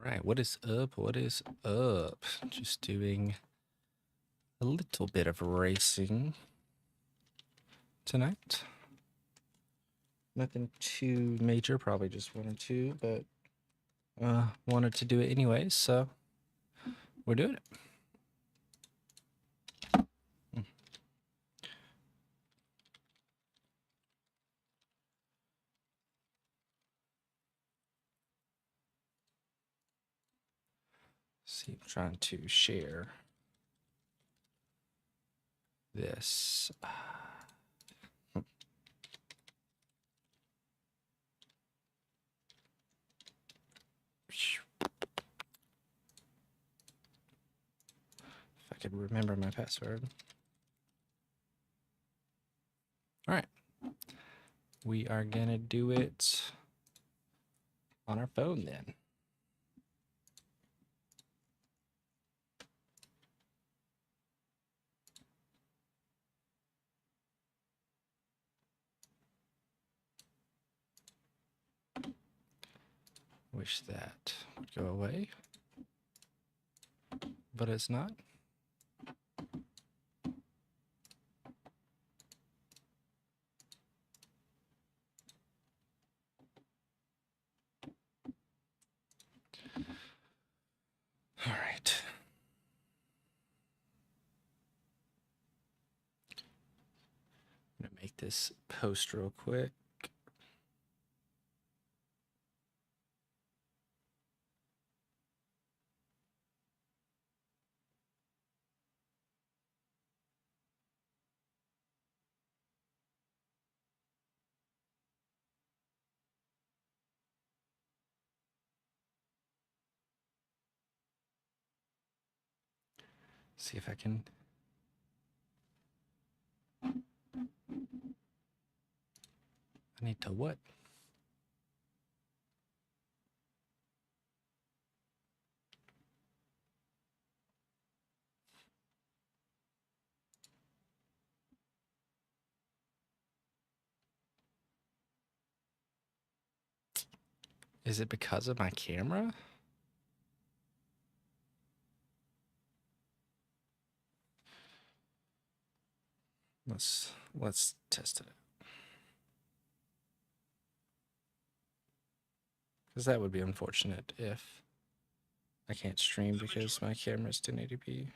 Right, what is up? What is up? Just doing a little bit of racing tonight. Nothing too major, probably just one or two, but wanted to do it anyways, so we're doing it. See, I'm trying to share this. If I could remember my password. All right. We are going to do it on our phone then. Wish that would go away, but it's not. All right. I'm going to make this post real quick. See if I can. I need to what? Is it because of my camera? Let's test it out. Because that would be unfortunate if I can't stream because my camera is 1080p.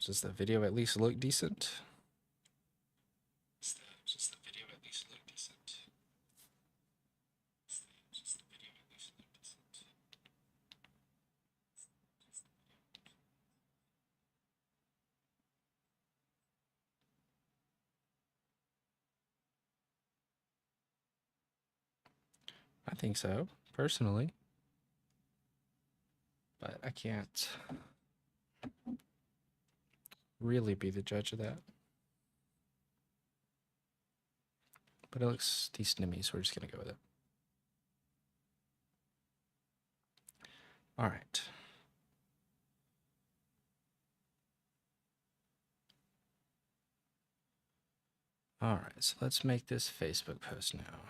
Does the video at least look decent? Does the video at least look decent? I think so, personally. But I can't really be the judge of that. But it looks decent to me, so we're just going to go with it. All right. All right, so let's make this Facebook post now.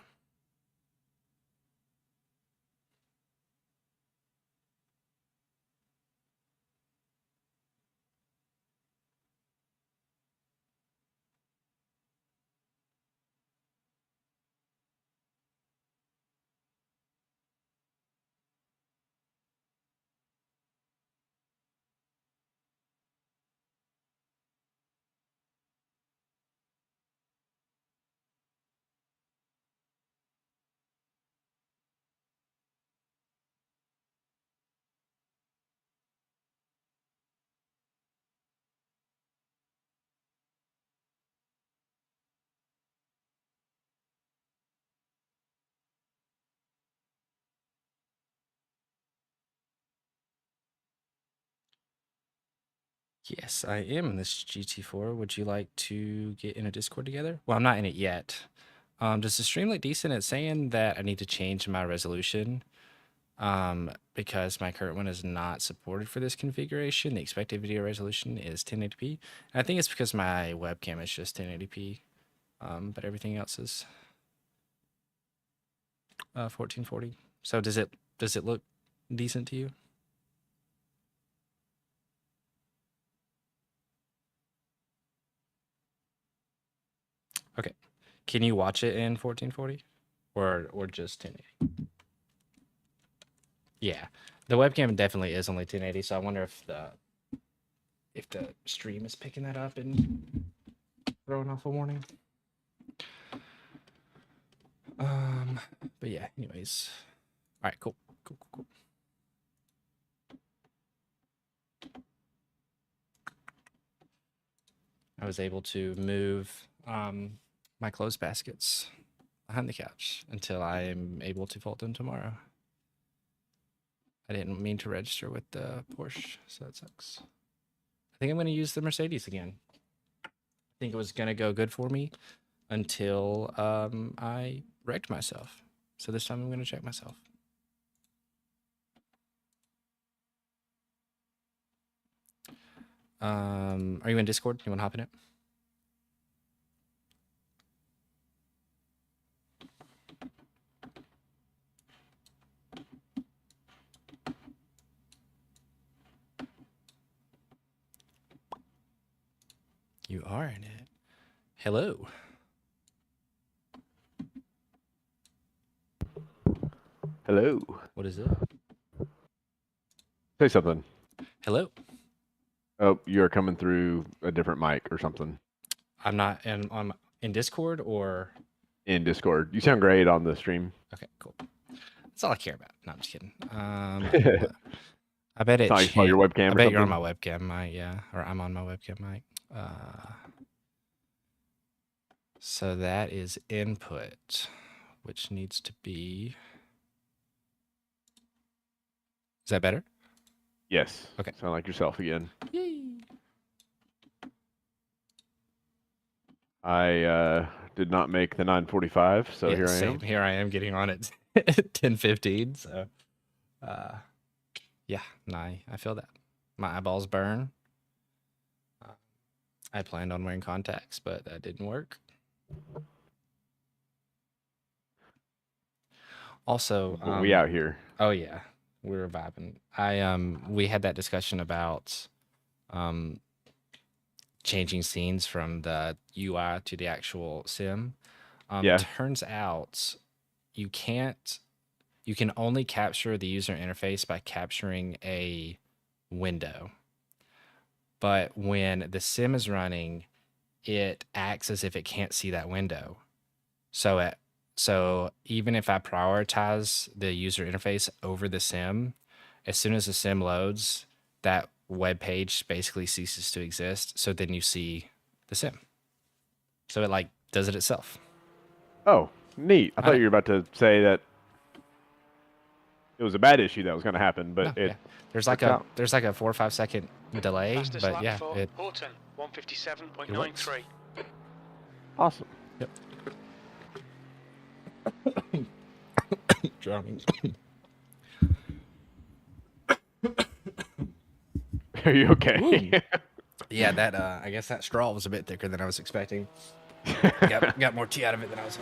Yes, I am in this GT4. Would you like to get in a Discord together? Well, I'm not in it yet. Does the stream look decent? It's saying that I need to change my resolution. because my current one is not supported for this configuration. The expected video resolution is 1080p. And I think it's because my webcam is just 1080p, but everything else is 1440. So does it look decent to you? Okay. Can you watch it in 1440 or just 1080? Yeah. The webcam definitely is only 1080, so I wonder if the stream is picking that up and throwing off a warning. But yeah, anyways. All right, cool. I was able to move my clothes baskets behind the couch until I am able to fold them tomorrow. I didn't mean to register with the Porsche, so that sucks. I think I'm going to use the Mercedes again. I think it was going to go good for me until I wrecked myself. So this time I'm going to check myself. Are you in Discord? You want to hop in it? You are in it. Hello. Hello. What is it? Say something. Hello. Oh, you're coming through a different mic or something. I'm not in Discord or in Discord. You sound great on the stream. Okay, cool. That's all I care about. No, I'm just kidding. I bet it. It's not your webcam. I or bet something. you're on my webcam mic, yeah, or I'm on my webcam mic. So that is input, which needs to be. Is that better? Yes. Okay. Sound like yourself again. Yay. I did not make the 945, so Yeah, here I same. am. Here I am getting on at 10:15. So, yeah, I feel that. My eyeballs burn. I planned on wearing contacts, but that didn't work. Also, we out here. Oh yeah, we were vibing. We had that discussion about changing scenes from the UI to the actual sim. Yeah. Turns out you can only capture the user interface by capturing a window. But when the sim is running, it acts as if it can't see that window. So even if I prioritize the user interface over the sim, as soon as the sim loads, that web page basically ceases to exist. So then you see the sim. So it like does it itself. Oh, neat. I thought you were about to say that it was a bad issue that was going to happen, but no, there's like a 4 or 5 second delay, Fastest but lap yeah, for it Oulton, 157.93. Awesome. Yep. Drowning. Are you okay? Yeah, that I guess that straw was a bit thicker than I was expecting. Got more tea out of it than I was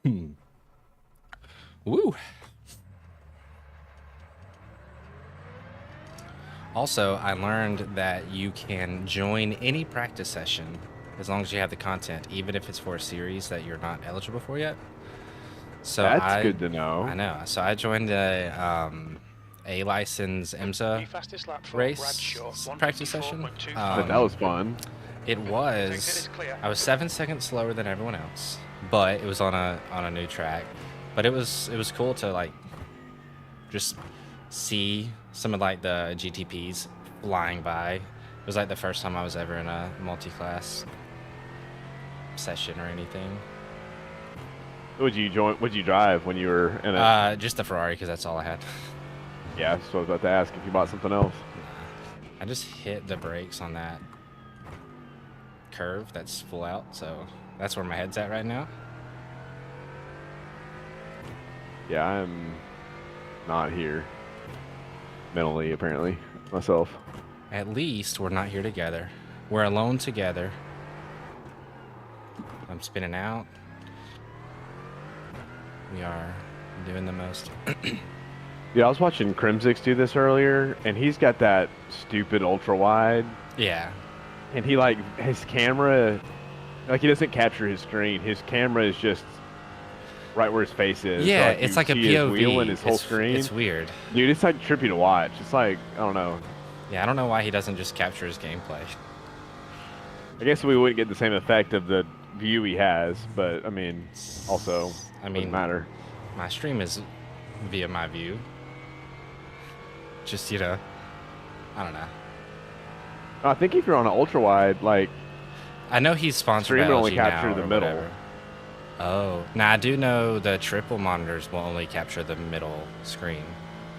hoping. Woo. Also, I learned that you can join any practice session as long as you have the content, even if it's for a series that you're not eligible for yet. So that's good to know. I know. So I joined a license IMSA race practice session. That was fun. It was. I was 7 seconds slower than everyone else, but it was on a new track. But it was cool to like just see some of like the GTPs flying by. It was like the first time I was ever in a multi-class session or anything. Would you drive when you were in it? Just the Ferrari, because that's all I had. Yeah, so I was about to ask if you bought something else. Nah, I just hit the brakes on that curve that's full out, so that's where my head's at right now. Yeah, not here. Mentally, apparently. Myself. At least we're not here together. We're alone together. I'm spinning out. We are doing the most. Yeah, I was watching Crimsix do this earlier, and he's got that stupid ultra wide, Yeah. and he like his camera, like he doesn't capture his screen. His camera is just right where his face is. Yeah, so, like, it's you like a see his POV. wheel and his whole It's- screen. It's weird. Dude, it's like trippy to watch. It's like I don't know. Yeah, I don't know why he doesn't just capture his gameplay. I guess we wouldn't get the same effect of the view he has, but I mean, also I mean, doesn't matter. my stream is via my view. Just, you know, I don't know. I think if you're on an ultra wide, like I know he's sponsored by stream will only LG capture now the or middle. whatever. Oh, now I do know the triple monitors will only capture the middle screen.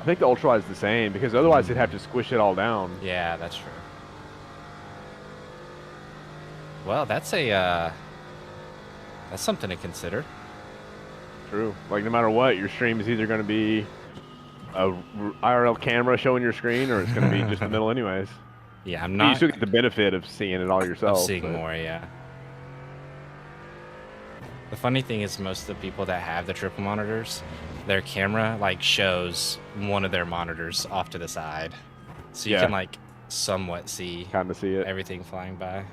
I think the ultra wide is the same because otherwise they'd have to squish it all down. Yeah, that's true. Well, that's a that's something to consider. True. Like no matter what, your stream is either going to be a IRL camera showing your screen, or it's going to be just the middle, anyways. Yeah, I'm But you not still get the benefit of seeing it all yourself. of seeing but- more. Yeah. The funny thing is, most of the people that have the triple monitors, their camera like shows one of their monitors off to the side, so you Yeah. can like somewhat see Kind of see it. everything flying by.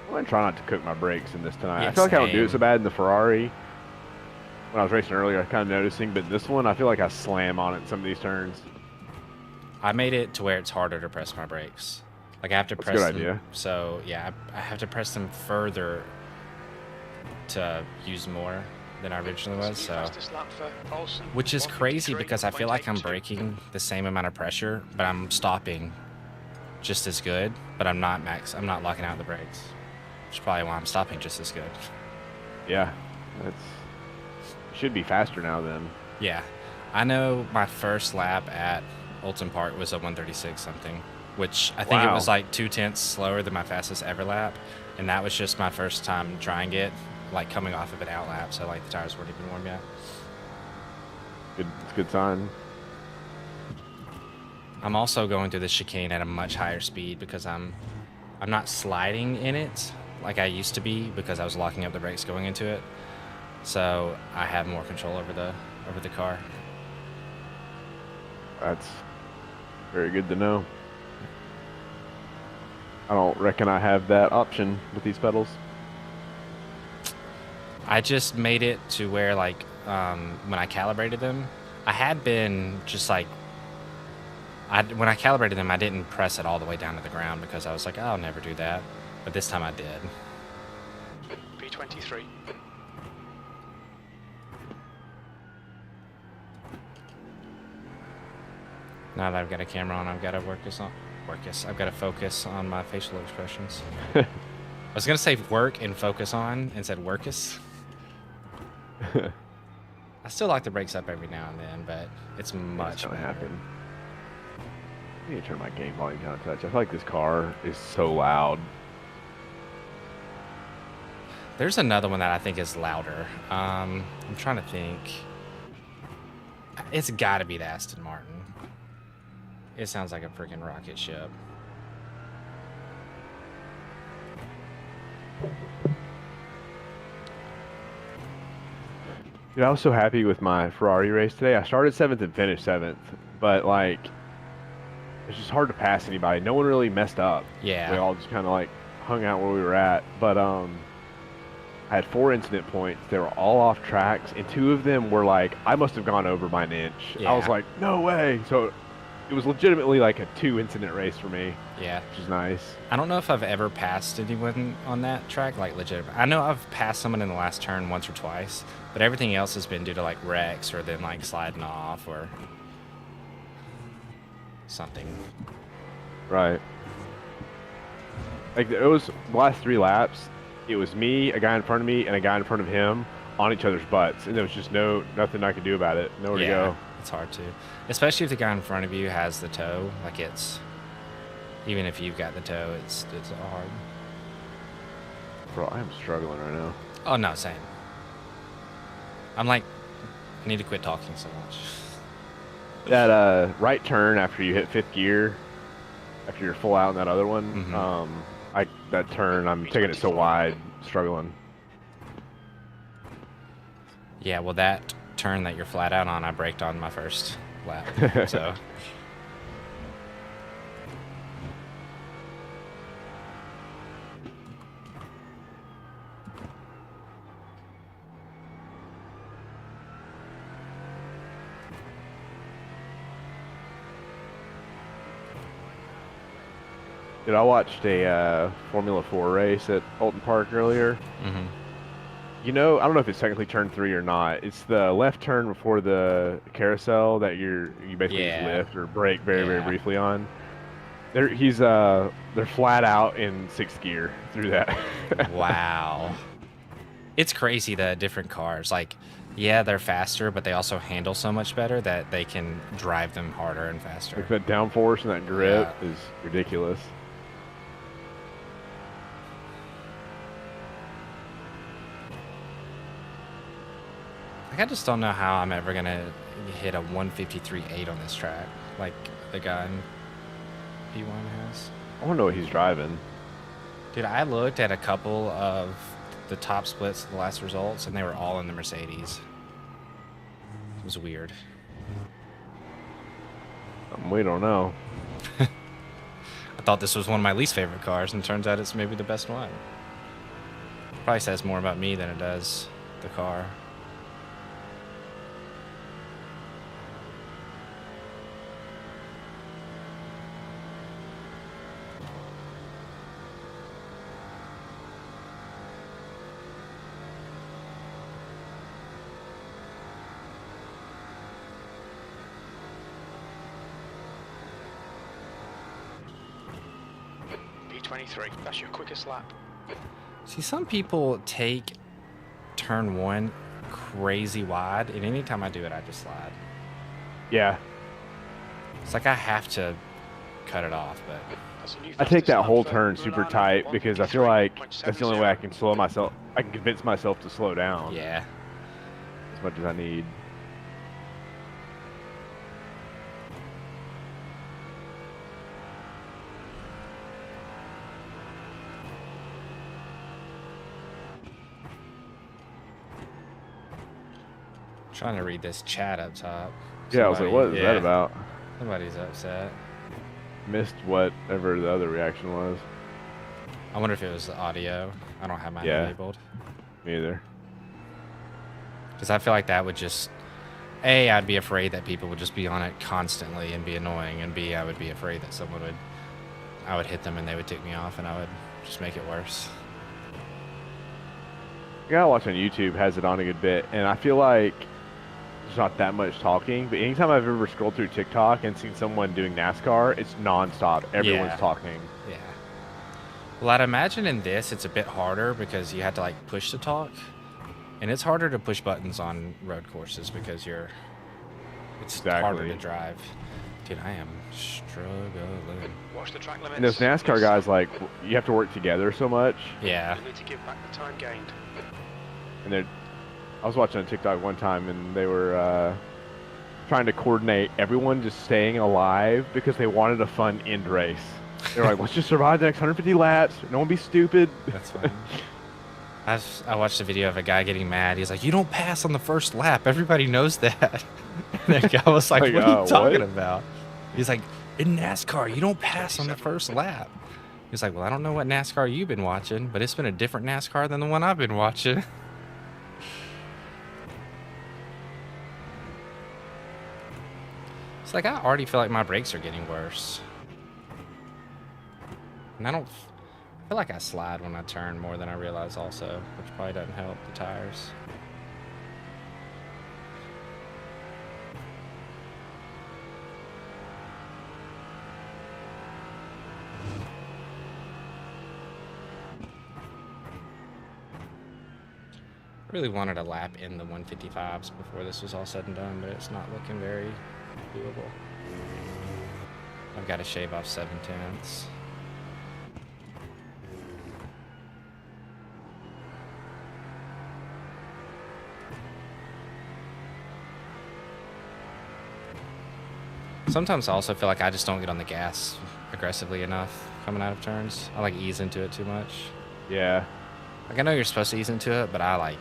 I'm gonna try not to cook my brakes in this tonight. Yeah, I feel like I don't do same. it so bad in the Ferrari. When I was racing earlier, I was kind of noticing, but this one, I feel like I slam on it in some of these turns. I made it to where it's harder to press my brakes. Like I have to That's a press good them. idea. So yeah, I have to press them further to use more than I originally was. So, Fastest lap for Oulton, which is crazy 153.82. because I feel like I'm braking the same amount of pressure, but I'm stopping just as good. But I'm not locking out the brakes, which is probably why I'm stopping just as good. Yeah, that's should be faster now then. Yeah, I know my first lap at Oulton Park was a 136 something, which I think it Wow. was like 2/10 slower than my fastest ever lap, and that was just my first time trying it, like coming off of an out lap, so like the tires weren't even warm yet. Good, it's a good sign. I'm also going through the chicane at a much higher speed because I'm not sliding in it like I used to be because I was locking up the brakes going into it, so I have more control over the car. That's very good to know. I don't reckon I have that option with these pedals. I just made it to where like when I calibrated them, I had been just like when I calibrated them, I didn't press it all the way down to the ground because I was like, oh, I'll never do that, but this time I did. P23. Now that I've got a camera on, I've got to I've got to focus on my facial expressions. I was gonna say work and focus on and said workus. I still lock the brakes up every now and then, but it's much It's gonna better. happen. I need to turn my game volume down a touch. I feel like this car is so loud. There's another one that I think is louder. I'm trying to think. It's got to be the Aston Martin. It sounds like a freaking rocket ship. Dude, I was so happy with my Ferrari race today. I started 7th and finished 7th, but like, it's just hard to pass anybody. No one really messed up. Yeah. We all just kind of like hung out where we were at. But I had 4 incident points. They were all off tracks, and 2 of them were like, I must have gone over by an inch. I was Yeah. like, no way. So it was legitimately like a 2 incident race for me, Yeah. which is nice. I don't know if I've ever passed anyone on that track, like legit. I know I've passed someone in the last turn once or twice, but everything else has been due to like wrecks or then like sliding off or something. Right. Like it was the last 3 laps. It was me, a guy in front of me, and a guy in front of him on each other's butts, and there was just nothing I could do about it. Nowhere to go. It's hard to, especially if the guy in front of you has the toe. Like it's, even if you've got the toe, it's hard. Bro, I am struggling right now. Oh no, same. I'm like, I need to quit talking so much. That right turn after you hit 5th gear, after you're full out in that other one, that turn, I'm taking it so wide, struggling. Yeah, well, that turn that you're flat out on, I braked on my first lap. So. Dude, I watched a Formula 4 race at Oulton Park earlier. You know, I don't know if it's technically turn 3 or not. It's the left turn before the carousel that you basically just lift or brake very briefly on. They're flat out in 6th gear through that. Wow. It's crazy that different cars, like, yeah, they're faster, but they also handle so much better that they can drive them harder and faster. Like that downforce and that grip is ridiculous. Like, I just don't know how I'm ever going to hit a 153.8 on this track, like the guy in P1 has. I want to know what he's driving. Dude, I looked at a couple of the top splits of the last results, and they were all in the Mercedes. It was weird. We don't know. I thought this was one of my least favorite cars, and it turns out it's maybe the best one. Probably says more about me than it does the car. P23, that's your quickest lap. See, some people take turn 1 crazy wide, and anytime I do it, I just slide. Yeah. It's like I have to cut it off, but I take that whole turn super tight because I feel like that's the only way I can I can convince myself to slow down. Yeah. As much as I need. Trying to read this chat up top. Yeah, I was like, what is that about? Somebody's upset. Missed whatever the other reaction was. I wonder if it was the audio. I don't have mine enabled. Me either. Because I feel like that would just... A, I'd be afraid that people would just be on it constantly and be annoying. And B, I would be afraid that I would hit them and they would tick me off and I would just make it worse. The guy I watch on YouTube has it on a good bit, and I feel like there's not that much talking, but anytime I've ever scrolled through TikTok and seen someone doing NASCAR, it's nonstop. Everyone's talking. Yeah. Well, I'd imagine in this it's a bit harder because you had to like push to talk, and it's harder to push buttons on road courses because it's harder to drive. Dude, I am struggling. Watch the track limits. And those NASCAR guys, like, you have to work together so much. Yeah. You need to give back the time gained. And I was watching a TikTok one time, and they were trying to coordinate everyone just staying alive because they wanted a fun end race. They were like, let's just survive the next 150 laps. No one be stupid. That's fine. I watched a video of a guy getting mad. He's like, you don't pass on the first lap. Everybody knows that. That guy was like, what are you talking about? He's like, in NASCAR, you don't pass on the first lap. He's like, well, I don't know what NASCAR you've been watching, but it's been a different NASCAR than the one I've been watching. It's like, I already feel like my brakes are getting worse. And I feel like I slide when I turn more than I realize also, which probably doesn't help the tires. I really wanted a lap in the 155s before this was all said and done, but it's not looking very doable. I've got to shave off 7/10. Sometimes I also feel like I just don't get on the gas aggressively enough coming out of turns. I like ease into it too much. Yeah. Like, I know you're supposed to ease into it, but I like,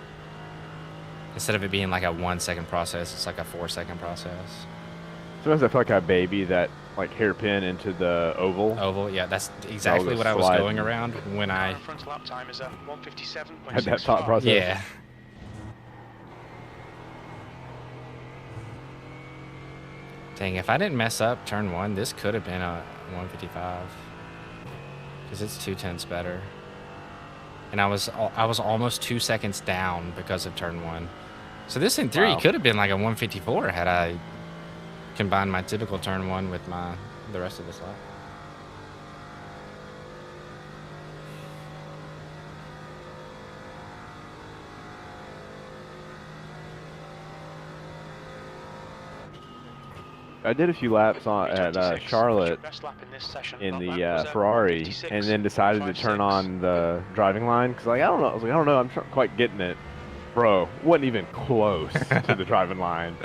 instead of it being like a 1 second process, it's like a 4 second process. Sometimes I feel like I baby that like hairpin into the oval. Oval, yeah, that's exactly what I was going around when I Front lap time is a 157.65. had that thought process. Yeah. Dang, if I didn't mess up turn 1, this could have been a 155. Because it's 2/10 better. And I was almost 2 seconds down because of turn 1. So this in theory could have been like a 154 had I combined my typical turn 1 with the rest of this lap. I did a few laps at Charlotte in the Ferrari, and then decided to turn on the driving line because like I don't know, I was like I don't know, I'm not quite getting it, bro. Wasn't even close to the driving line.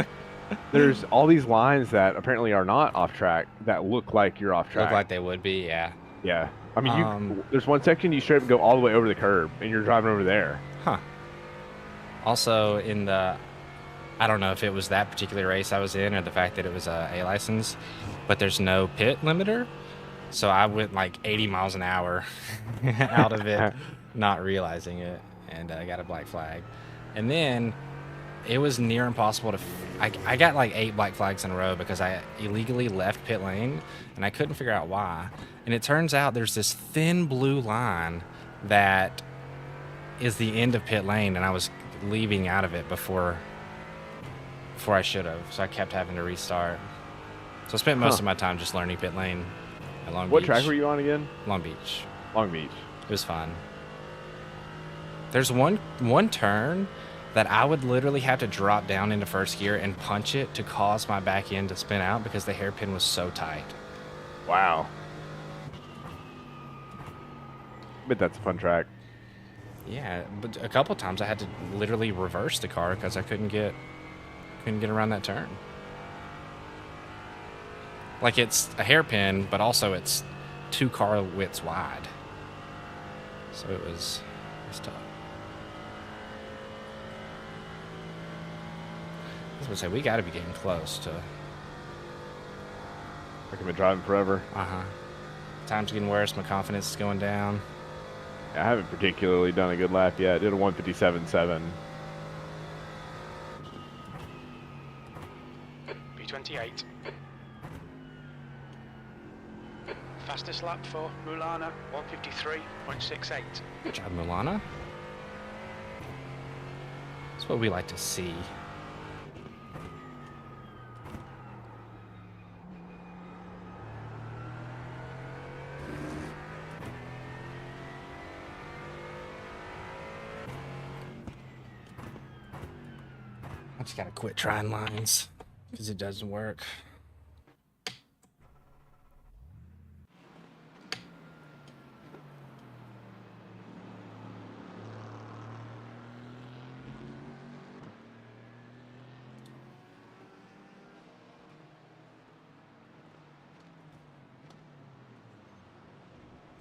There's all these lines that apparently are not off track that look like you're off track. Look like they would be, yeah. Yeah, I mean, there's one section you straight up go all the way over the curb, and you're driving over there. Huh. Also, in the, I don't know if it was that particular race I was in or the fact that it was a A license, but there's no pit limiter, so I went like 80 miles an hour out of it, not realizing it, and I got a black flag. And then it was near impossible to. I got like 8 black flags in a row because I illegally left pit lane, and I couldn't figure out why. And it turns out there's this thin blue line that is the end of pit lane, and I was leaving out of it before I should have. So I kept having to restart. So I spent most of my time just learning pit lane at Long Beach. What track were you on again? Long Beach. Long Beach. It was fun. There's one turn that I would literally have to drop down into first gear and punch it to cause my back end to spin out because the hairpin was so tight. Wow. But that's a fun track. Yeah, but a couple times I had to literally reverse the car because I couldn't get around that turn. Like, it's a hairpin, but also it's 2 car widths wide. So it was tough. I was gonna say, we got to be getting close to. Like I've been driving forever. Time's getting worse. My confidence is going down. I haven't particularly done a good lap yet. I did a 157.7. B28. Fastest lap for Mulana, 153.68. Good job, Mulana. That's what we like to see. I just gotta quit trying lines because it doesn't work.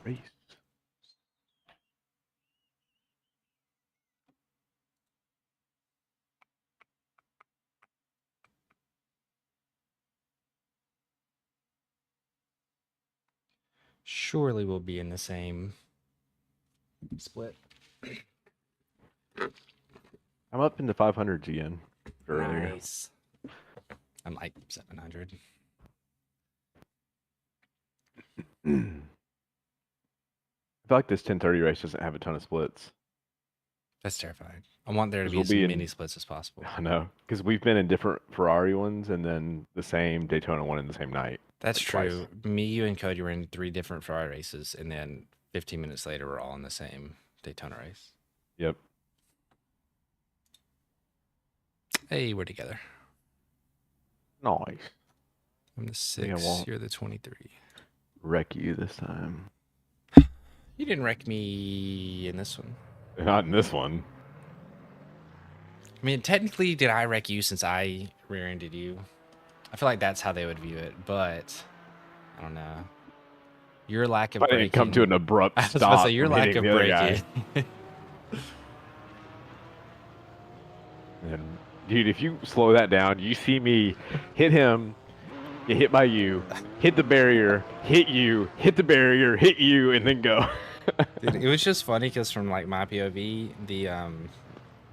Race. Surely we'll be in the same split. I'm up in the 500s again. Earlier. Nice. I'm like 700. I feel like this 1030 race doesn't have a ton of splits. That's terrifying. I want there to be We'll as be many in- splits as possible. I know, because we've been in different Ferrari ones and then the same Daytona one in the same night. That's like true. Me, you, and Cody were in 3 different Ferrari races, and then 15 minutes later, we're all in the same Daytona race. Yep. Hey, we're together. Nice. I'm the 6, won't. you're the 23. Wreck you this time. You didn't wreck me in this one. Not in this one. I mean, technically, did I wreck you since I rear-ended you? I feel like that's how they would view it, but I don't know. Your lack of But braking. it come to an abrupt I was stop. about to say your from lack hitting of the other guy. braking. And, dude, if you slow that down, you see me hit him, get hit by you, hit the barrier, hit you, hit the barrier, hit you, and then go. Dude, it was just funny because from like my POV, the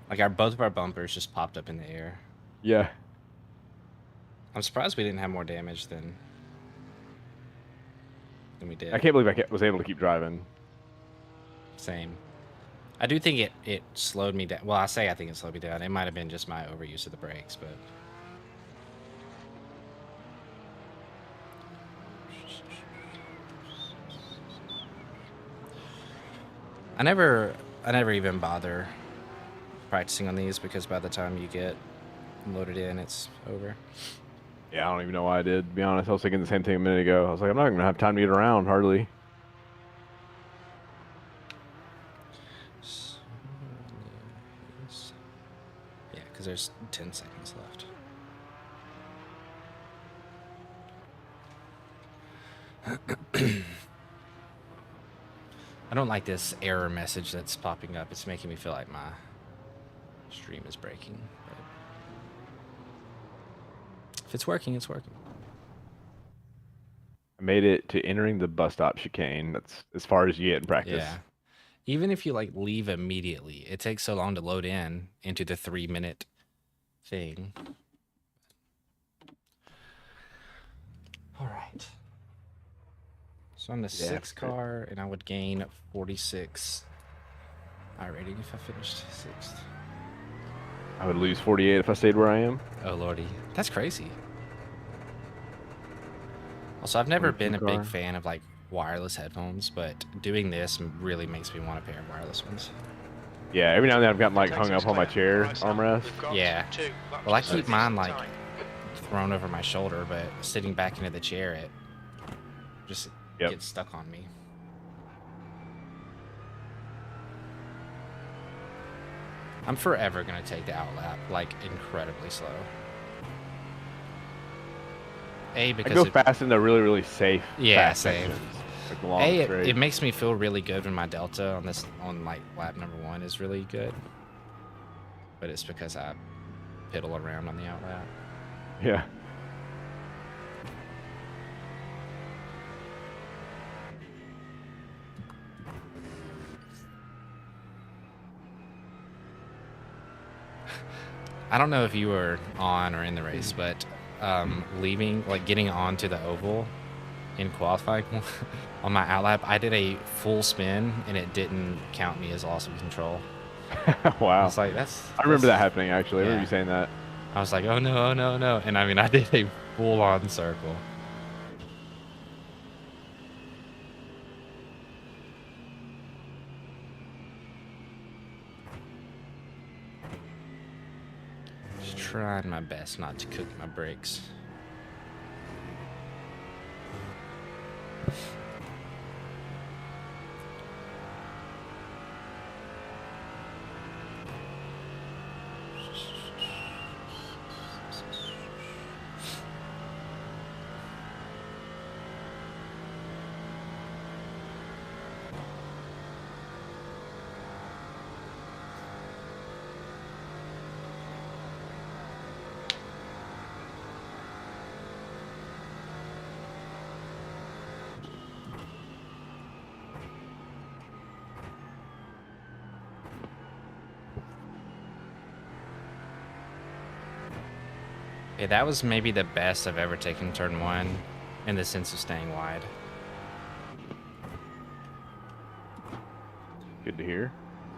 like both of our bumpers just popped up in the air. Yeah. I'm surprised we didn't have more damage than we did. I can't believe I was able to keep driving. Same. I do think it slowed me down. Well, I think it slowed me down. It might have been just my overuse of the brakes, but. I never even bother practicing on these because by the time you get loaded in, it's over. Yeah, I don't even know why I did, to be honest. I was thinking the same thing a minute ago. I was like, I'm not going to have time to get around, hardly. Yeah, because there's 10 seconds left. I don't like this error message that's popping up. It's making me feel like my stream is breaking. But if it's working, it's working. I made it to entering the bus stop chicane. That's as far as you get in practice. Yeah. Even if you like leave immediately, it takes so long to load in into the 3-minute thing. All right. So I'm the 6th car, and I would gain 46 iRating if I finished 6th. I would lose 48 if I stayed where I am. Oh, lordy. That's crazy. Also, I've never been a big fan of, like, wireless headphones, but doing this really makes me want a pair of wireless ones. Yeah, every now and then I've gotten, like, hung up on my chair armrest. Yeah. Well, I keep mine, like, thrown over my shoulder, but sitting back into the chair, it just... gets stuck on me. I'm forever gonna take the outlap like incredibly slow. Because I go fast in the really, really safe. Yeah, safe. Sections, like the long it makes me feel really good when my delta on like lap number 1 is really good. But it's because I piddle around on the outlap. Yeah. I don't know if you were on or in the race, but getting onto the oval in qualifying on my outlap, I did a full spin and it didn't count me as loss of control. Wow. I was like, I remember that happening, actually. I remember you saying that. I was like, oh no, oh no, no. And I mean, I did a full-on circle. Just trying my best not to cook my brakes. Yeah, that was maybe the best I've ever taken turn 1 in the sense of staying wide. Good to hear.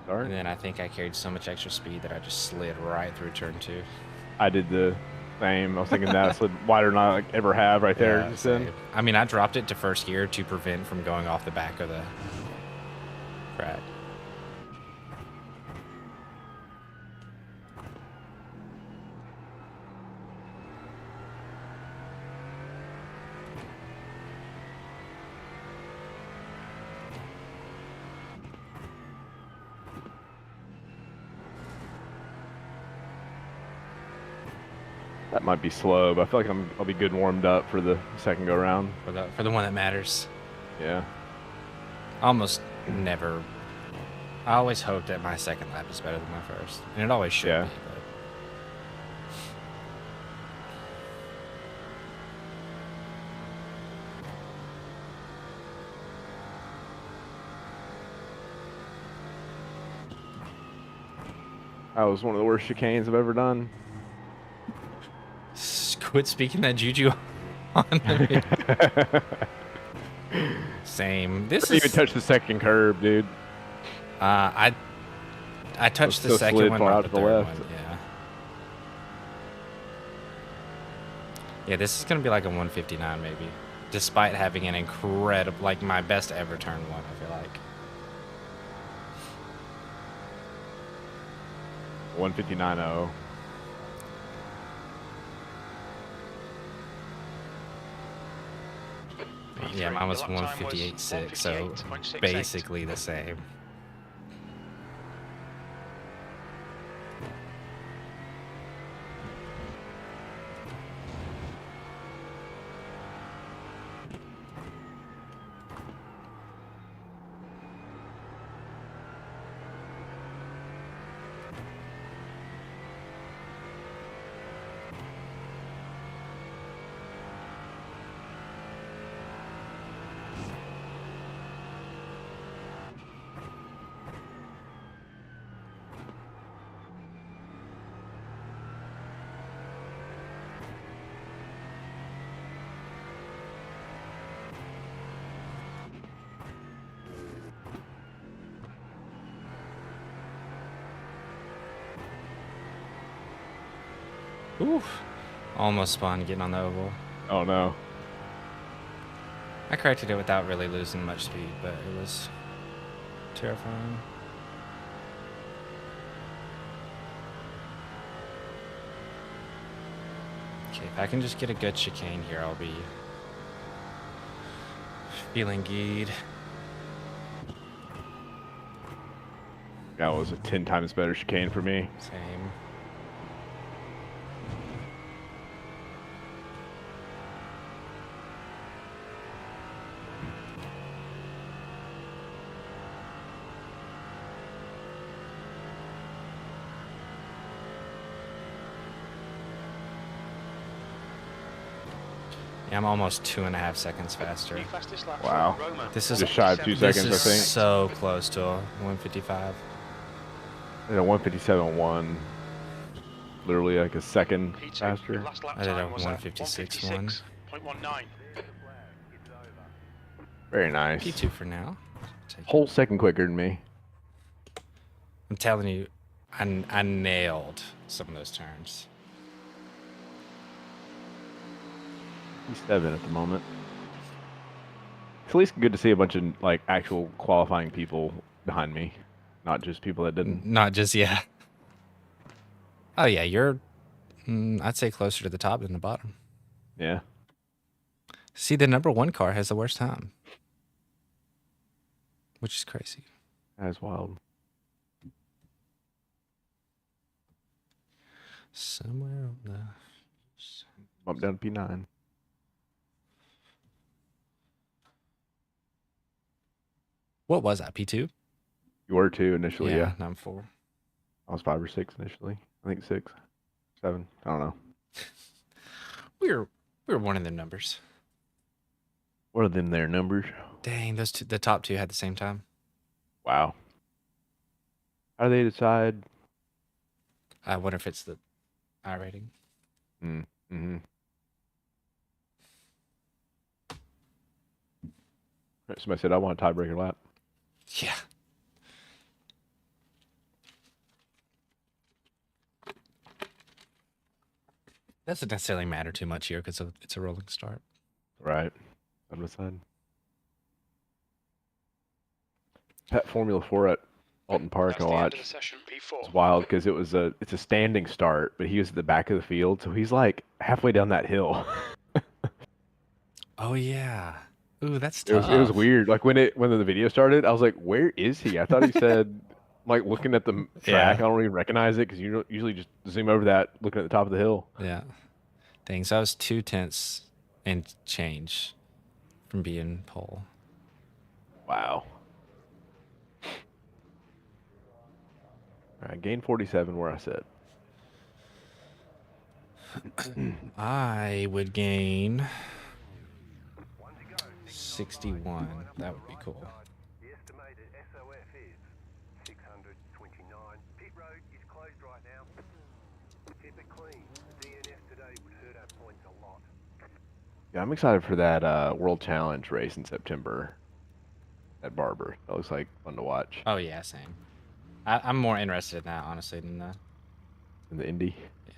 And then I think I carried so much extra speed that I just slid right through turn 2. I did the same. I was thinking that I slid wider than I ever have right there. Yeah, just then. I mean, I dropped it to first gear to prevent from going off the back of the track. That might be slow, but I feel like I'll be good warmed up for the second go round. For the one that matters. Yeah. Almost never. I always hope that my second lap is better than my first, and it always should Yeah. be. But That was one of the worst chicanes I've ever done. quit speaking that juju on me. Same. This Didn't is. even touch the second curb, dude. I touched the still second slid one, far not out the to the third left. one. Yeah. Yeah, this is gonna be like a 159 maybe, despite having an incredible, like my best ever turn one. I feel like. 159.0. Yeah, mine was Your lap time was 158.6, so 158.68. basically the same. Oof. Almost spun getting on the oval. Oh no. I corrected it without really losing much speed, but it was terrifying. Okay, if I can just get a good chicane here, I'll be feeling good. That was a 10 times better chicane for me. Same. Yeah, I'm almost 2.5 seconds faster. New fastest lap Wow. for Roma. This is Just shy of 2 this seconds, I is think. so close to a 155. I did a 157.1. Literally like a second P2, faster. your last lap I did a time was at 156.1. 156.19. Very nice. P2 for now. Take it. Whole second quicker than me. I'm telling you, I nailed some of those turns. He's 7 at the moment. It's at least good to see a bunch of like actual qualifying people behind me, not just people that didn't. Not just, yeah. Oh, yeah, you're, I'd say closer to the top than the bottom. Yeah. See, the #1 car has the worst time, which is crazy. That's wild. Somewhere on the... Bump down to P9. What was that, P2? You were 2 initially, yeah. Now I'm 4. I was 5 or 6 initially. I think 6, 7. I don't know. We were one of them numbers. What are them there numbers? Dang, those two, the top two had the same time. Wow. How do they decide? I wonder if it's the I rating. Mm-hmm. Somebody said, I want a tiebreaker lap. Yeah. Doesn't necessarily matter too much here because it's a rolling start. Right. I'm decide. That Formula 4 at Oulton Park That's I the end of watched. the session, P4. It's wild because it's a standing start, but he was at the back of the field, so he's like halfway down that hill. Oh yeah. Ooh, that's It was tough. weird. Like when the video started, I was like, "Where is he?" I thought he said, like looking at the track. Yeah. I don't even recognize it because you don't usually just zoom over that, looking at the top of the hill. Yeah. thing. So I was 2/10 and change from being pole. Wow. All right, gain 47 where I sit. I would gain 61. That would be cool. The estimated SOF is 629. Pit road is closed right now. Keep it clean. DNF today would hurt our points a lot. Yeah, I'm excited for that World Challenge race in September at Barber. That looks like fun to watch. Oh yeah, same. I'm more interested in that honestly than the In the Indy. yeah.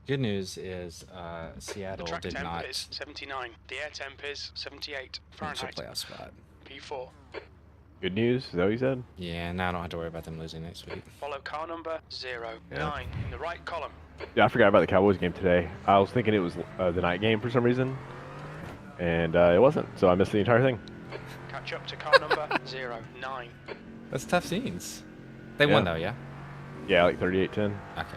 Good news is The Seattle track did temp not is 79. The air temp is 78 reach a Fahrenheit. playoff spot. P4. Good news, is that what you said? Yeah, now I don't have to worry about them losing next week. Follow car number 09 in the right column. Yeah, I forgot about the Cowboys game today. I was thinking it was the night game for some reason, and it wasn't, so I missed the entire thing. Catch up to car number 09. That's tough scenes. They won though, yeah? Yeah, like 38-10. Okay.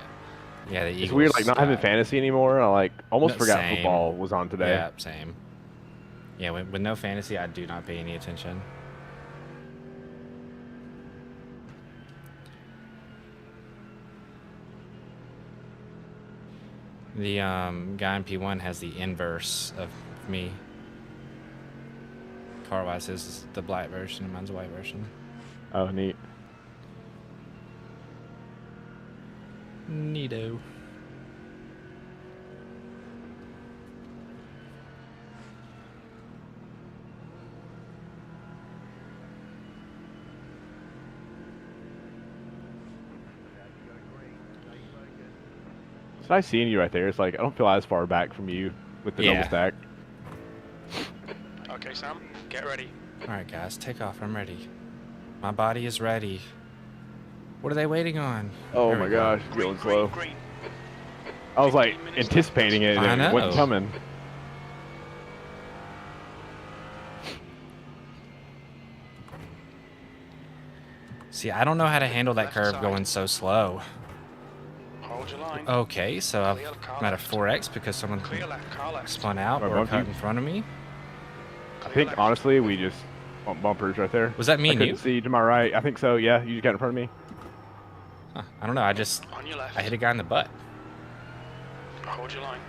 Yeah, the Eagles. It's weird, like not having fantasy anymore. I like almost No, forgot same. football was on today. Yeah, same. Yeah, with no fantasy, I do not pay any attention. The guy in P1 has the inverse of me. Car-wise, his is the black version and mine's the white version. Oh, neat. Neato. It's nice seeing you right there. It's like I don't feel as far back from you with the double stack. Okay, Sam, get ready. Alright guys, take off. I'm ready. My body is ready. What are they waiting on? Oh There my we go. gosh, feeling slow. Green. I was like 15 minutes anticipating it I and it wasn't know. coming. See, I don't know how to handle that Left curve side. going so slow. Hold your line. Okay, so Clear car I'm at a left. 4x because someone Clear left, car left. spun out Or or bump cut you. in front of me. I Clear think left. honestly we just bumped bumpers right there. Was that me I and couldn't you? see to my right. I think so. Yeah, you just got in front of me. Huh, I don't know. I On your left. hit a guy in the butt. Hold your line.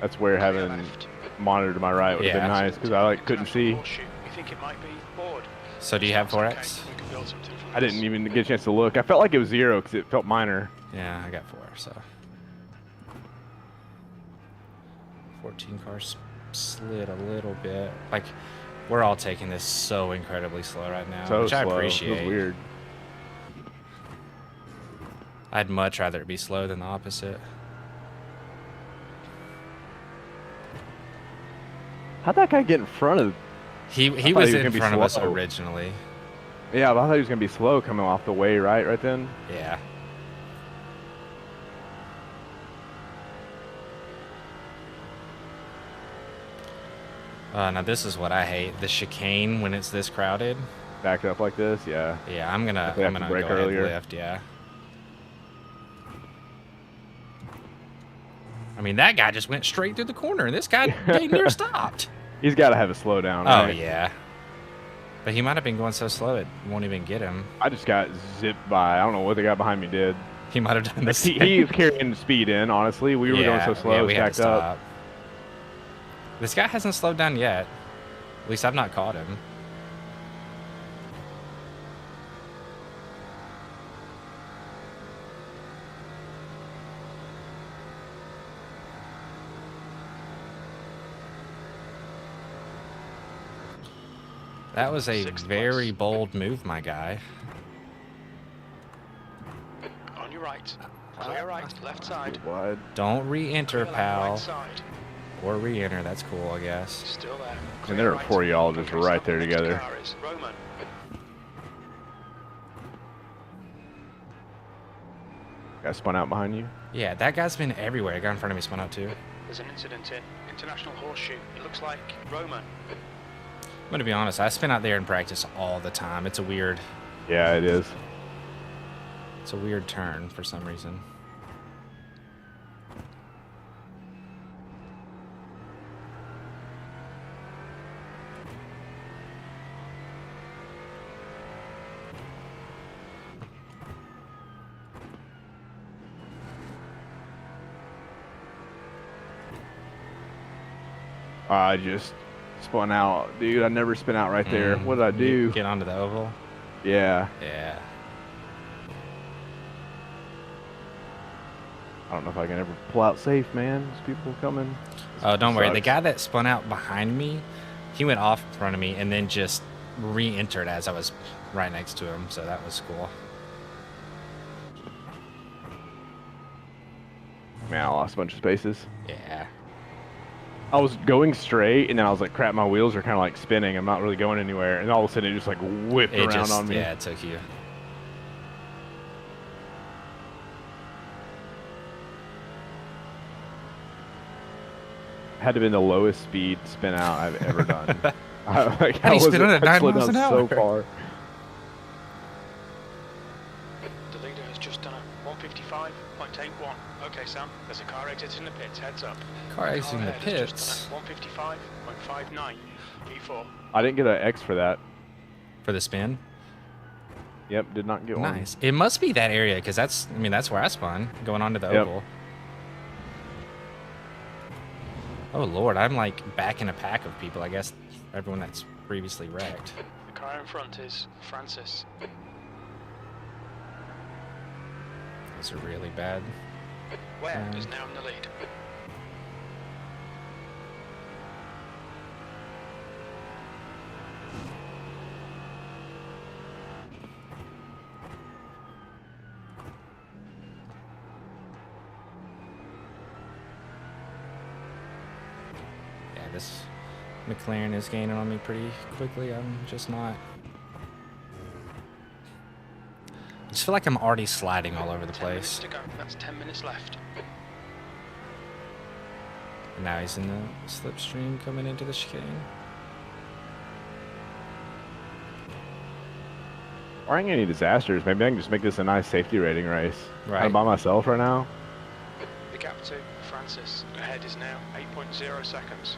That's where Clear having left. monitor to my right would have Yeah. been nice because I like couldn't see. Horseshoe. You think it might be board? So do you have That's 4x? okay. We can build something from I didn't this. even get a chance to look. I felt like it was 0 because it felt minor. Yeah, I got 4. So 14 cars slid a little bit. Like we're all taking this so incredibly slow right now, So which I slow. appreciate. It was weird. I'd much rather it be slow than the opposite. How'd that guy get in front of? He thought was he was in gonna be front of us slow. originally. Yeah, but I thought he was gonna be slow coming off the way right then. Yeah. Now this is what I hate. The chicane when it's this crowded. Backed up like this, yeah. Yeah, I'm gonna Definitely have to go brake ahead and earlier. lift, yeah. I mean that guy just went straight through the corner and this guy dang near stopped. He's got to have a slowdown. Oh Right? yeah. But he might have been going so slow it won't even get him. I just got zipped by. I don't know what the guy behind me did. He might have done this. He was carrying the speed in. Honestly, we were going so slow, yeah, we had to stacked up. stop. This guy hasn't slowed down yet. At least I've not caught him. That was a Sixth very place. bold move, my guy. On your right. Clear right, left side. Wide. Don't re-enter, Clear left, pal. right side. Or re-enter. That's cool, I guess. Still there. And there are Clear 4 of y'all right. just right there The next together. car is Roman. Got spun out behind you. Yeah, that guy's been everywhere. A guy in front of me spun out too. There's an incident in International Horseshoe. It looks like Roman. I'm gonna be honest. I spin out there in practice all the time. It's a weird Yeah, it is. turn for some reason. I just spun out. Dude, I never spin out right there. What did I do? Get onto the oval. Yeah. Yeah. I don't know if I can ever pull out safe, man. There's people coming. Oh, don't worry. The Sucks. guy that spun out behind me, he went off in front of me and then just re-entered as I was right next to him. So that was cool. Man, I lost a bunch of spaces. Yeah. I was going straight, and then I was like, crap, my wheels are kind of like spinning. I'm not really going anywhere. And all of a sudden, it just like whipped It around just, on me. yeah, it took you. Had to have been the lowest speed spin out I've ever done. How do you spin out at 9 slowed miles down an so hour? far. The leader has just done a 155.81. Okay, Sam. There's a car exiting the pits. Heads up. Car exiting the ahead has pits. just done a 155.59. V4. I didn't get an X for that. For the spin. Yep, did not get one. Nice. It must be that area because that's where I spun going onto the Yep. oval. Oh Lord, I'm like back in a pack of people. I guess everyone that's previously wrecked. The car in front is Francis. Those are really bad. Ware is now in the lead. Yeah, this McLaren is gaining on me pretty quickly. I'm just not. I just feel like I'm already sliding all over the 10 minutes place. to go. That's 10 minutes left. And now he's in the slipstream coming into the chicane. Barring any disasters, maybe I can just make this a nice safety rating race. Right. I'm by myself right now. The gap to Francis ahead is now 8.0 seconds.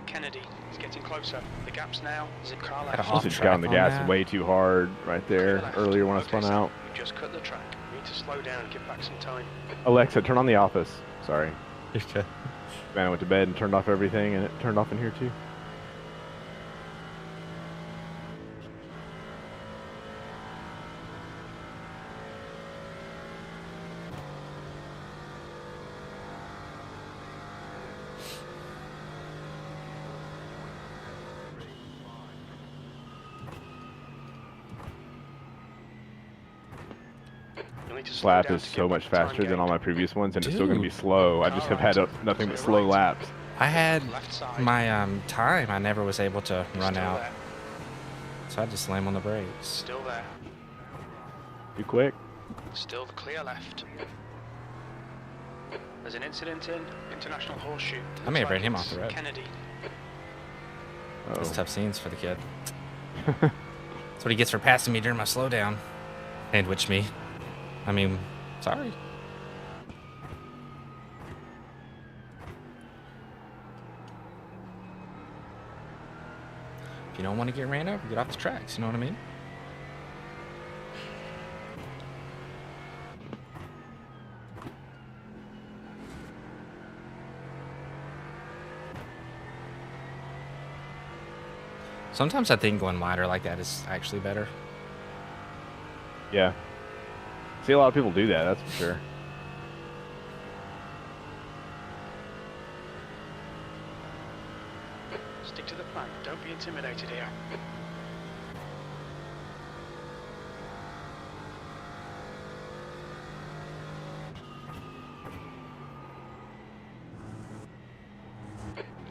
Kennedy is getting closer. The gap's now is it car Had left. a Also just track got on the on gas that. way too hard right there Clear left. earlier when I Okay, spun Sam, out. you've just cut the track. You need to slow down and give back some time. Alexa, turn on the office. Sorry. Okay. Man, I went to bed and turned off everything, and it turned off in here too. You'll need to slow Lap down is to so give much back the time faster than all gained. my previous ones, and it's still going to be Dude. slow. I just have had nothing but slow laps. I had Left side. my time. I never was able to run Still out, there. so I had to slam on the brakes. Still there. Too quick. Still the clear left. There's an incident in International Horseshoe. I may have Looks ran him like off the it's road. Kennedy. It's Oh. tough scenes for the kid. That's what he gets for passing me during my slowdown. Sandwich me. I mean, sorry. If you don't want to get ran over, get off the tracks. You know what I mean? Sometimes I think going wider like that is actually better. Yeah. See, a lot of people do that, that's for sure. Stick to the plan. Don't be intimidated here.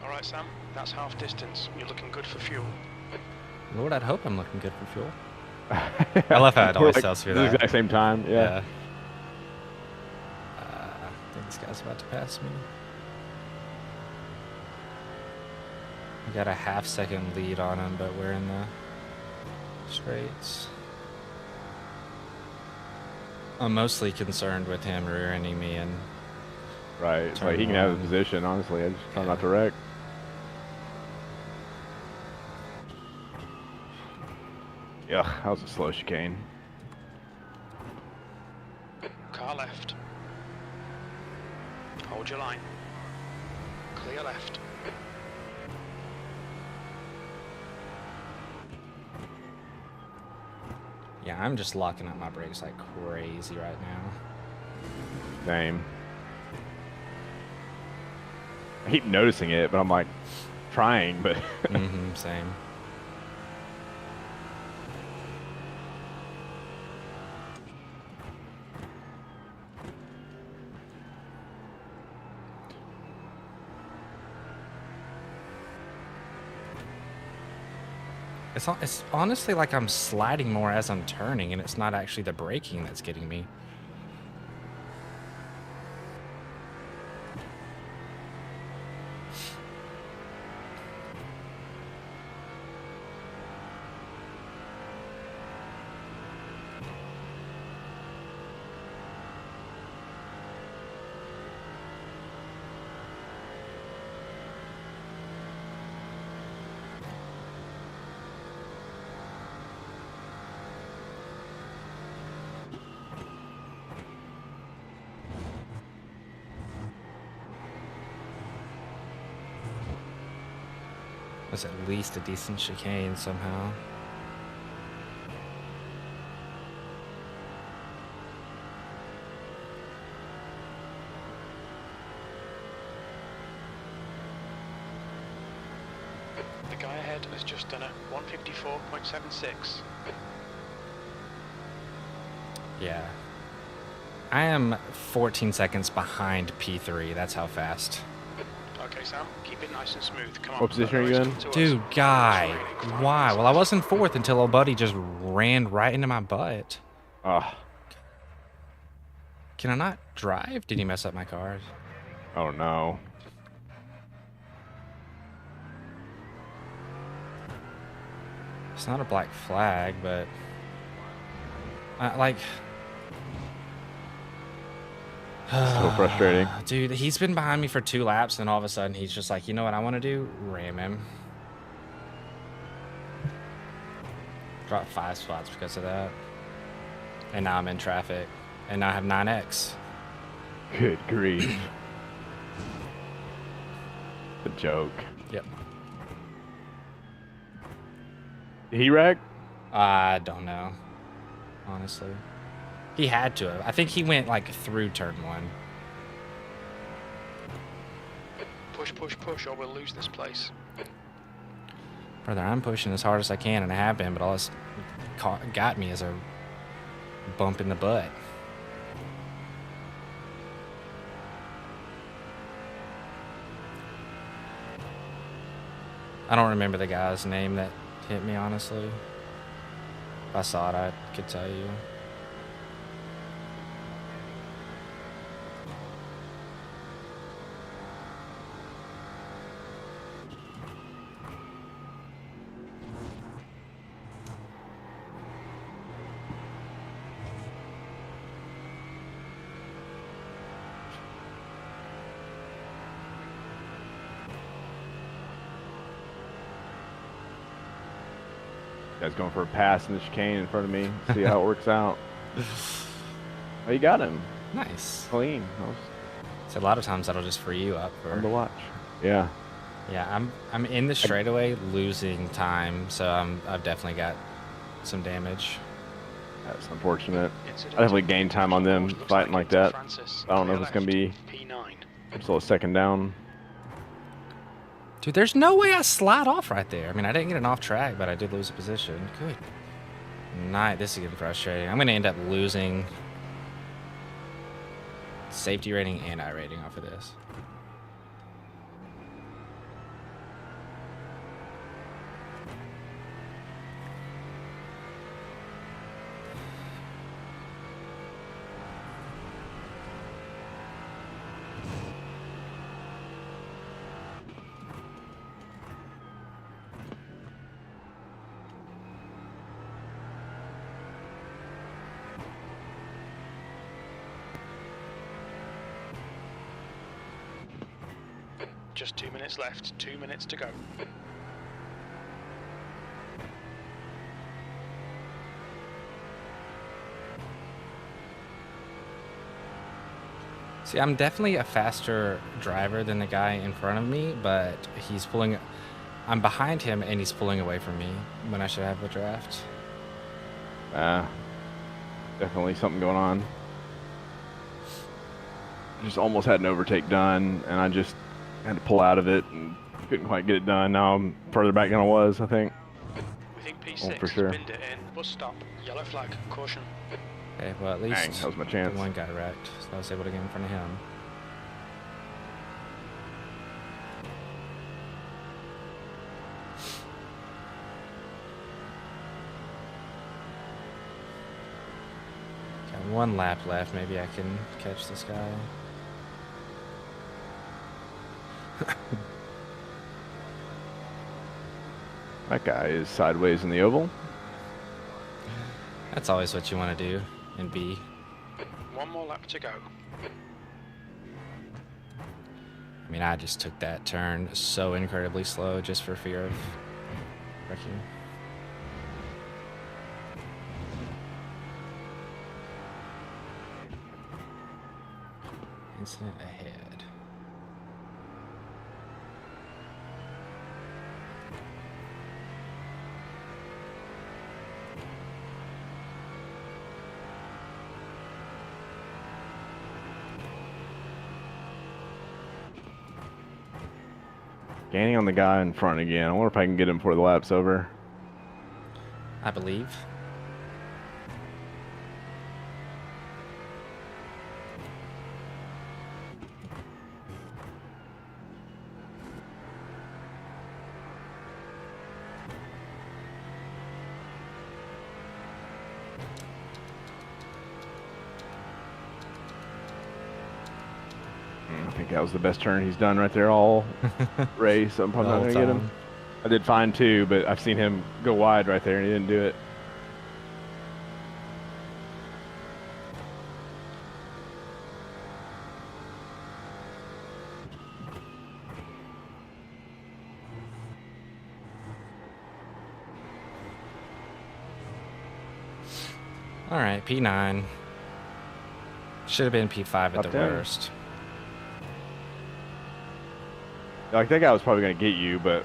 All right, Sam, that's half distance. You're looking good for fuel. Lord, I'd hope I'm looking good for fuel. I love how it We're always like tells you the that. exact same time. Yeah. I think this guy's about to pass me. I got a half-second lead on him, but we're in the straights. I'm mostly concerned with him rear-ending me and Right. It's like he can have a turn position. Honestly, I just try not Yeah. to wreck. Yeah, that was a slow chicane. Car left. Hold your line. Clear left. yeah, I'm just locking up my brakes like crazy right now. Same. I keep noticing it, but I'm like trying, but Same. It's honestly like I'm sliding more as I'm turning, and it's not actually the braking that's getting me. Was at least a decent chicane somehow. The guy ahead has just done a 154.76. Yeah. I am 14 seconds behind P3. That's how fast. Okay, Sam, keep it nice and smooth. Come on. What position are you in? Dude, guy. Why? Well, I wasn't fourth until old buddy just ran right into my butt. oh Can I not drive? Did he mess up my car? no. It's not a black flag, but like, So frustrating. dude, he's been behind me for 2 laps, and all of a sudden he's just like, you know what I want to do? Ram him. Dropped 5 spots because of that, and now I'm in traffic, and now I have 9x. Good grief. A joke. Yep. Did he wreck? I don't know, honestly. He had to have. I think he went like through turn 1. Push, push, push, or we'll lose this place. Brother, I'm pushing as hard as I can, and I have been, but all this got me is a bump in the butt. I don't remember the guy's name that hit me, honestly. If I saw it, I could tell you. Guy's going for a pass in the chicane in front of me. See how it works out. Oh, you got him. Nice. Clean. That was So a lot of times that'll just free you up fun to for. watch. Yeah. Yeah, I'm in the straightaway losing time, so I've definitely got some damage. That's unfortunate. Incident I definitely gained time on them looks fighting like it's that. Francis. I don't know if Clear it's going to be left. P9. still a second down. Dude, there's no way I slide off right there. I mean, I didn't get an off track, but I did lose a position. Good night. This is getting frustrating. I'm going to end up losing safety rating and I rating off of this. Just 2 minutes left. 2 minutes to go. See, I'm definitely a faster driver than the guy in front of me, but he's pulling. I'm behind him and he's pulling away from me when I should have a draft. Definitely something going on. Just almost had an overtake done, and I just had to pull out of it and couldn't quite get it done. Now I'm further back than I was, I think. We think P6 for sure. spinned it in. Bus stop. Yellow flag. Caution. Okay, well at least Dang, that was my chance. the one got wrecked, so I was able to get in front of him. Got one lap left. Maybe I can catch this guy. That guy is sideways in the oval. That's always what you want to do in B. One more lap to go. I mean, I just took that turn so incredibly slow just for fear of wrecking. Incident ahead. Gaining on the guy in front again. I wonder if I can get him before the lap's over. I believe. I think that was the best turn he's done right there all race. So I'm probably not going to get him. I did fine too, but I've seen him go wide right there and he didn't do it. All right, P9. Should have been P5 at Top the 10. worst. Like, that guy was probably going to get you, but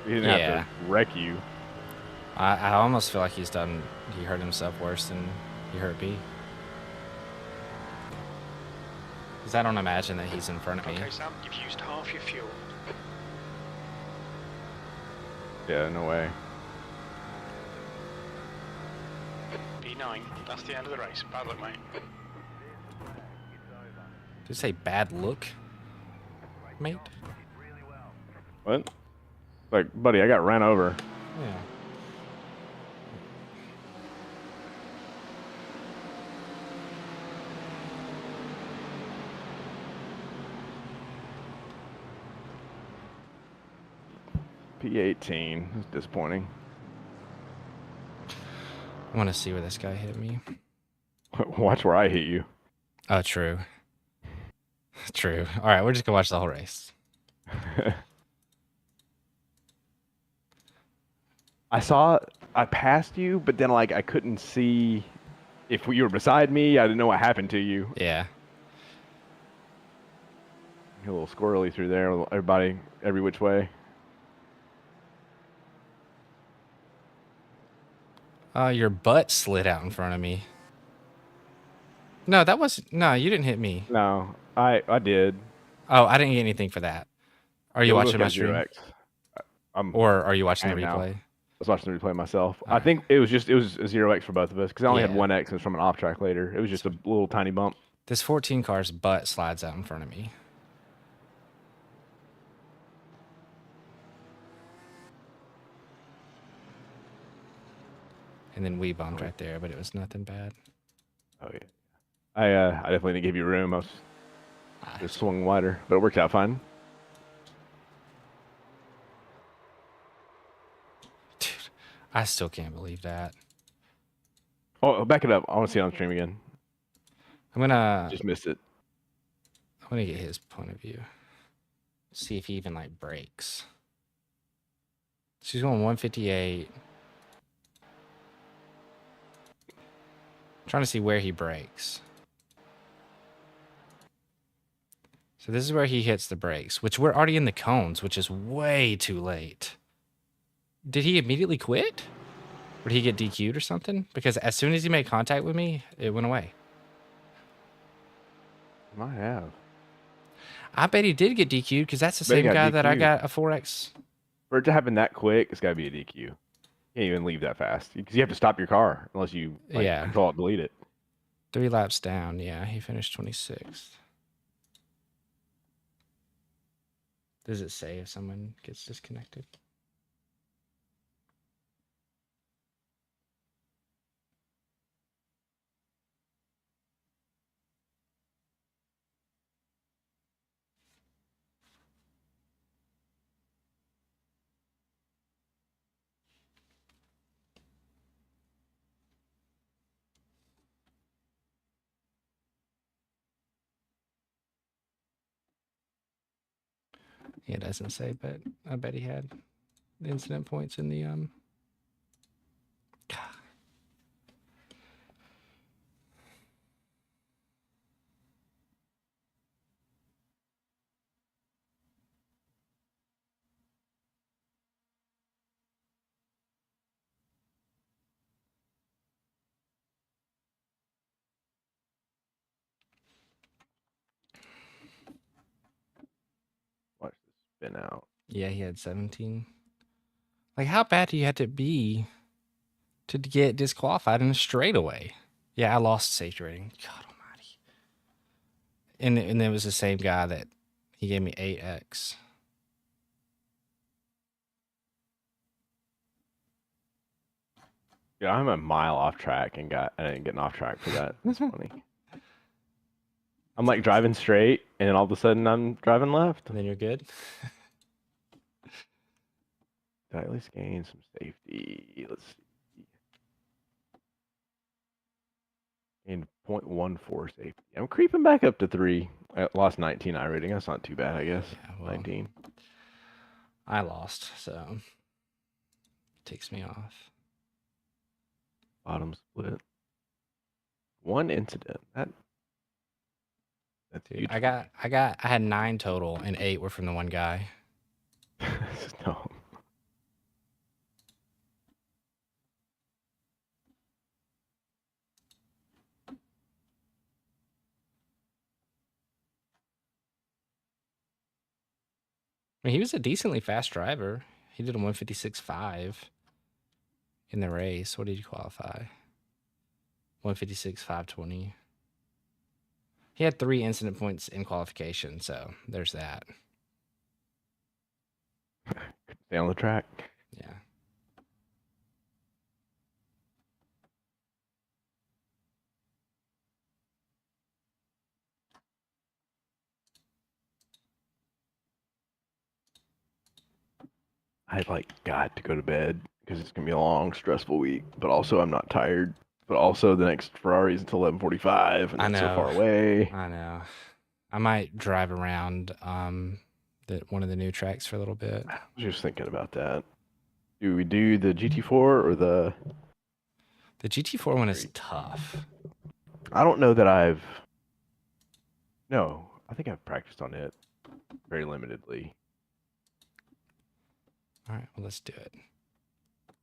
he didn't Yeah. have to wreck you. I almost feel like he hurt himself worse than he hurt B. Because I don't imagine that he's in front of me. Okay, Sam, you've used half your fuel. Yeah, no way. P9, that's the end of the race. Bad luck, mate. Did you say bad look, mate? What? Like, buddy, I got ran over. Yeah. P18. That's disappointing. I want to see where this guy hit me. Watch where I hit you. Oh, true. True. All right, we're just going to watch the whole race. I passed you, but then, like, I couldn't see if you were beside me. I didn't know what happened to you. Yeah. A little squirrely through there. Everybody, every which way. Your butt slid out in front of me. No, that was no. You didn't hit me. No, I did. Oh, I didn't get anything for that. Are you watching my stream, 0x. or are you watching the I am now. replay? I was watching the replay myself. I Alright. think it was a 0x for both of us because I only had Yeah. 1x. It was from an off track later. It was just a little tiny bump. This 14 car's butt slides out in front of me. And then we bumped right there, but it was nothing bad. Oh yeah. I definitely didn't give you room. I was just swung wider, but it worked out fine. Dude, I still can't believe that. Oh, back it up. I want to see it on stream again. I'm gonna Just missed it. get his point of view. See if he even like brakes. She's going 158. Trying to see where he brakes. So this is where he hits the brakes, which we're already in the cones, which is way too late. Did he immediately quit? Or did he get DQ'd or something? Because as soon as he made contact with me, it went away. Might have. I bet he did get DQ'd because that's the Bet he same got guy that I DQ'd. got a 4X. For it to happen that quick, it's got to be a DQ. You can't even leave that fast because you have to stop your car unless you Yeah. control it, delete it. 3 laps down. Yeah, he finished 26th. Does it say if someone gets disconnected? It doesn't say, but I bet he had incident points in the Watch this spin out. Yeah, he had 17. Like, how bad do you have to be to get disqualified in a straightaway? Yeah, I lost safety rating. God almighty. And it was the same guy that he gave me 8X. Yeah, I'm a mile off track and I didn't get off track for that. That's funny. I'm like driving straight, and then all of a sudden I'm driving left. And then you're good. Did I at least gain some safety? Let's see. Gained 0.14 safety. I'm creeping back up to 3. I lost 19 I rating. That's not too bad, I guess. Yeah, well, 19. I lost, so takes me off. Bottom split. 1 incident. That's Dude, huge. I had 9 total, and 8 were from the one guy. No. I mean, he was a decently fast driver. He did a 156.5 in the race. What did you qualify? 156.520. He had 3 incident points in qualification, so there's that. Stay on the track. Yeah. I got to go to bed because it's gonna be a long, stressful week. But also, I'm not tired. But also, the next Ferrari's until 11:45, and I it's so know. far away. I know. I might drive around one of the new tracks for a little bit. I was just thinking about that. Do we do the GT4 or the? The GT4 one is tough. I don't know that I've. No, I think I've practiced on it very limitedly. All right, well, let's do it.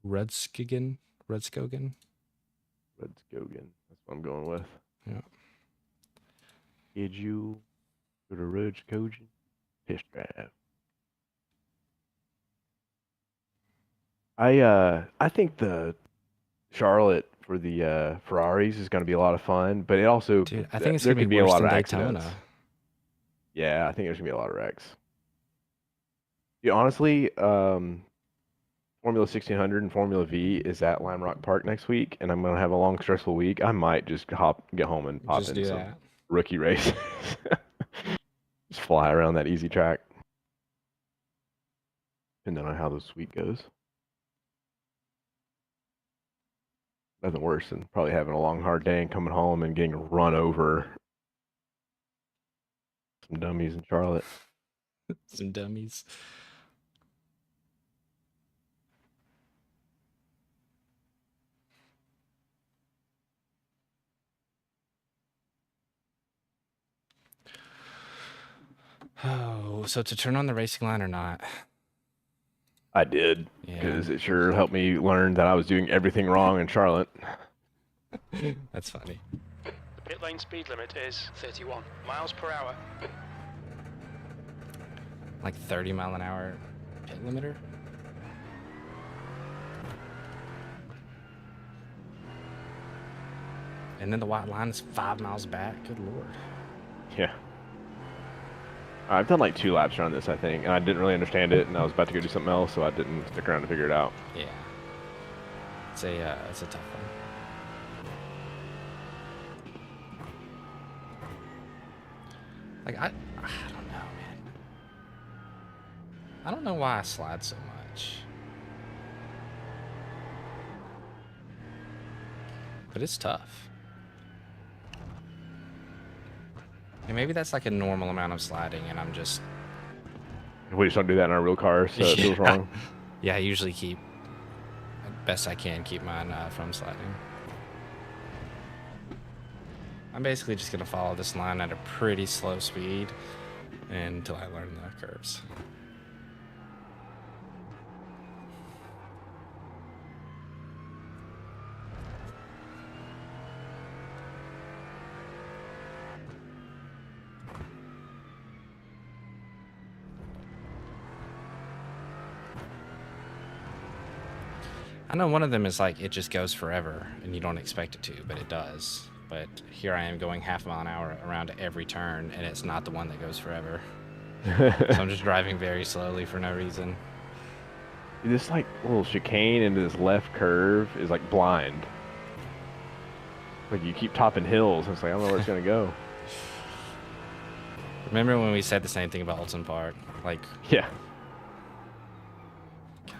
Rudskogen. Let's go again. That's what I'm going with. Yeah. Did you go to Rudskogen? Test drive. I think the Charlotte for the Ferraris is going to be a lot of fun, but it also Dude, I think it's there going to could be be a worse lot than of Daytona. accidents. Yeah, I think there's going to be a lot of wrecks. Yeah, honestly, Formula 1600 and Formula V is at Lime Rock Park next week, and I'm going to have a long, stressful week. I might just get home and pop Just in do some that. rookie races. Just fly around that easy track. Depending on how this week goes. Nothing worse than probably having a long, hard day and coming home and getting run over some dummies in Charlotte. Some dummies. Oh, so to turn on the racing line or not? I did, Yeah. because it sure helped me learn that I was doing everything wrong in Charlotte. That's funny. The pit lane speed limit is 31 miles per hour. Like 30-mile-an-hour pit limiter? And then the white line is 5 miles back. Good lord. Yeah. I've done like 2 laps around this, I think, and I didn't really understand it, and I was about to go do something else, so I didn't stick around to figure it out. Yeah. It's a tough one. Like, I don't know, man. I don't know why I slide so much. But it's tough. And maybe that's like a normal amount of sliding, and I'm just... We just don't do that in our real cars, so it feels wrong. Yeah, I usually keep, best I can, keep mine from sliding. I'm basically just going to follow this line at a pretty slow speed until I learn the curves. I know one of them is like, it just goes forever and you don't expect it to, but it does. But here I am going half a mile an hour around every turn, and it's not the one that goes forever. So I'm just driving very slowly for no reason. This like little chicane into this left curve is like blind. Like you keep topping hills, and it's like I don't know where it's gonna go. Remember when we said the same thing about Oulton Park? Like, Yeah. God.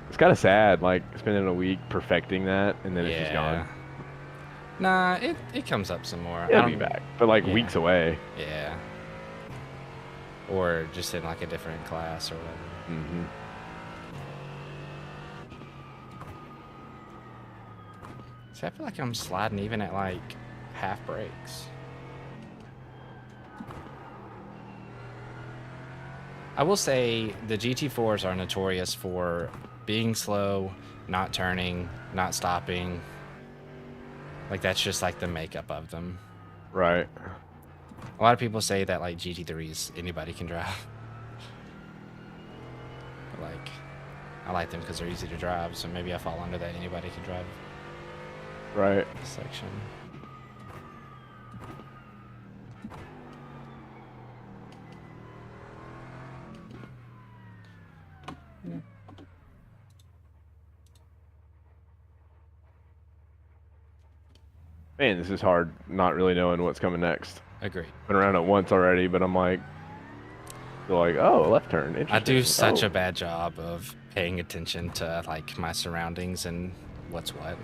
It's kind of sad, like spending a week perfecting that, and then it's just gone. Nah, it comes up some more. It'll be back, but like Yeah. weeks away. Yeah. Or just in like a different class or whatever. Mm-hmm. See, I feel like I'm sliding even at like half brakes. I will say the GT4s are notorious for being slow, not turning, not stopping. Like that's just like the makeup of them. Right. A lot of people say that like GT3s anybody can drive. But like, I like them because they're easy to drive, so maybe I fall under that anybody can drive Right. section. Man, this is hard. Not really knowing what's coming next. Agreed. Been around it once already, but I'm like, feel like, oh, a left turn. Interesting. I do such Oh. a bad job of paying attention to like my surroundings and what's what.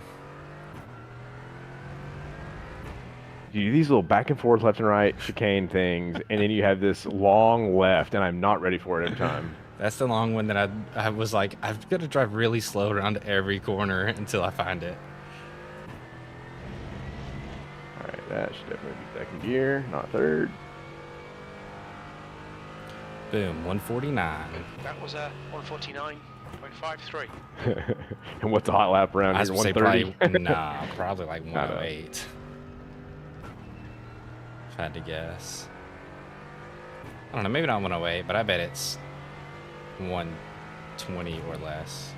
You do these little back and forth, left and right chicane things, and then you have this long left, and I'm not ready for it every time. That's the long one that I was like, I've got to drive really slow around every corner until I find it. All right, that should definitely be second gear, not third. Boom, 149. That was a 149.53. And what's a hot lap around I was here? gonna say 130. probably, nah, probably like know. 108. If I had to guess. I don't know, maybe not 108, but I bet it's 120 or less.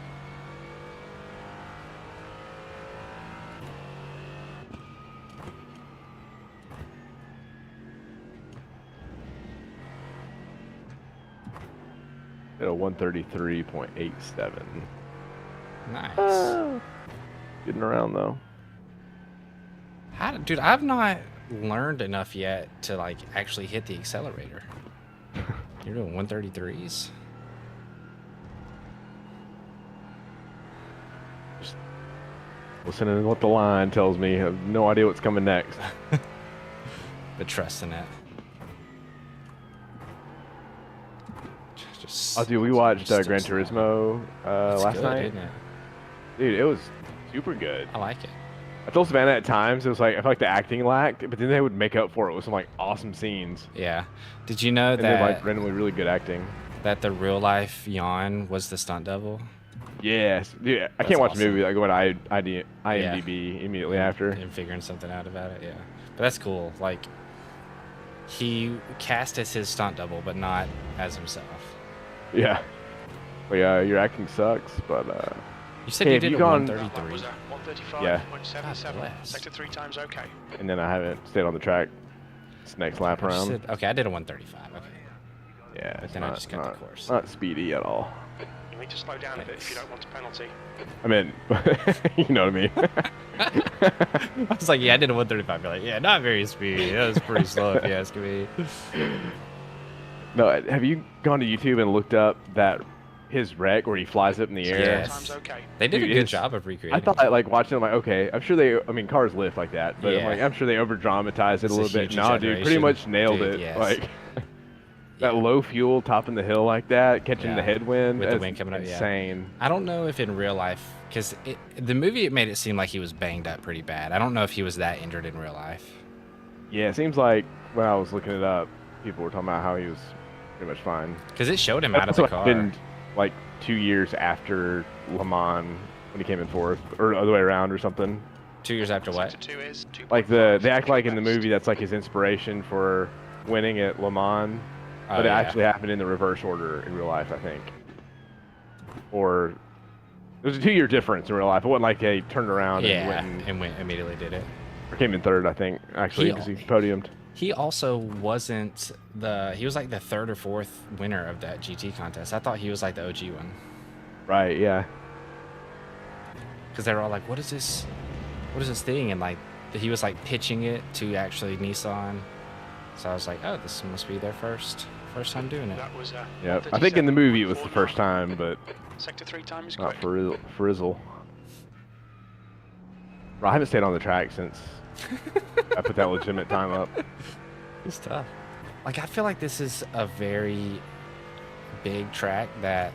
At a 133.87. Nice. Getting around though. Dude, I've not learned enough yet to like actually hit the accelerator. You're doing 133s? Just listening to what the line tells me. I have no idea what's coming next. But trust in it. Just Oh, dude, we watched just Gran slow. Turismo It's last good, night. isn't it? Dude, it was super good. I like it. I told Savannah at times it was like I felt like the acting lacked, but then they would make up for it with some like awesome scenes, Yeah. Did you know and then like that randomly really good acting. the real life Jan was the stunt double? Yes, yeah. I That's can't watch awesome. a movie. I go to IMDb immediately after. And figuring something out about it, yeah. But that's cool. Like, he cast as his stunt double, but not as himself. Yeah. But yeah, your acting sucks, but You said Hey, you have did you a gone- That 133. was a 135.77. Yeah. God bless. Sector 3 times okay. and then I haven't stayed on the track this next lap I just around. did, okay, I did a 135. Okay. Yeah, it's then I not, just cut the not, course. not speedy at all. You need to slow down a bit if you don't want a penalty. I mean, you know what I mean. I was like, yeah, I did a 135. You're like, yeah, not very speedy. That was pretty slow if you ask me. No, have you gone to YouTube and looked up his wreck where he flies up in the air? Yes. Times okay. They did Dude, a good it's- job of recreating I thought, like, watching it, I'm like, okay, I'm sure I mean, cars lift like that, but Yeah. I'm sure they over dramatize it It's a a little bit. huge No, dude, pretty exaggeration. much nailed Dude, it. yes. Like, that Yeah. low fuel topping the hill like that, catching Yeah. the headwind. With the that's wind coming up, yeah. insane. I don't know if in real life, because the movie, it made it seem like he was banged up pretty bad. I don't know if he was that injured in real life. Yeah, it seems like when I was looking it up, people were talking about how he was pretty much fine. Because it showed him out of Also the car. happened like 2 years after Le Mans when he came in fourth, or the other way around or something. 2 years after what? Sector 2 is 2.5. Like they act like in the movie that's like his inspiration for winning at Le Mans, Oh, but it yeah. actually happened in the reverse order in real life, I think. Or there was a 2-year difference in real life. It wasn't like they turned around and Yeah, went and went immediately did it. or came in third, I think, actually, He- because he podiumed. He also wasn't he was like the third or fourth winner of that GT contest. I thought he was like the OG one. Right? Yeah. Because they were all like, what is this thing? And like, he was like pitching it to actually Nissan. So I was like, oh, this must be their first time doing it. That was Yeah. I think in the movie it was the first 137.49. time, but Sector 3 times not quick. for Frizzle. Bro, I haven't stayed on the track since I put that legitimate time up. It's tough. Like, I feel like this is a very big track that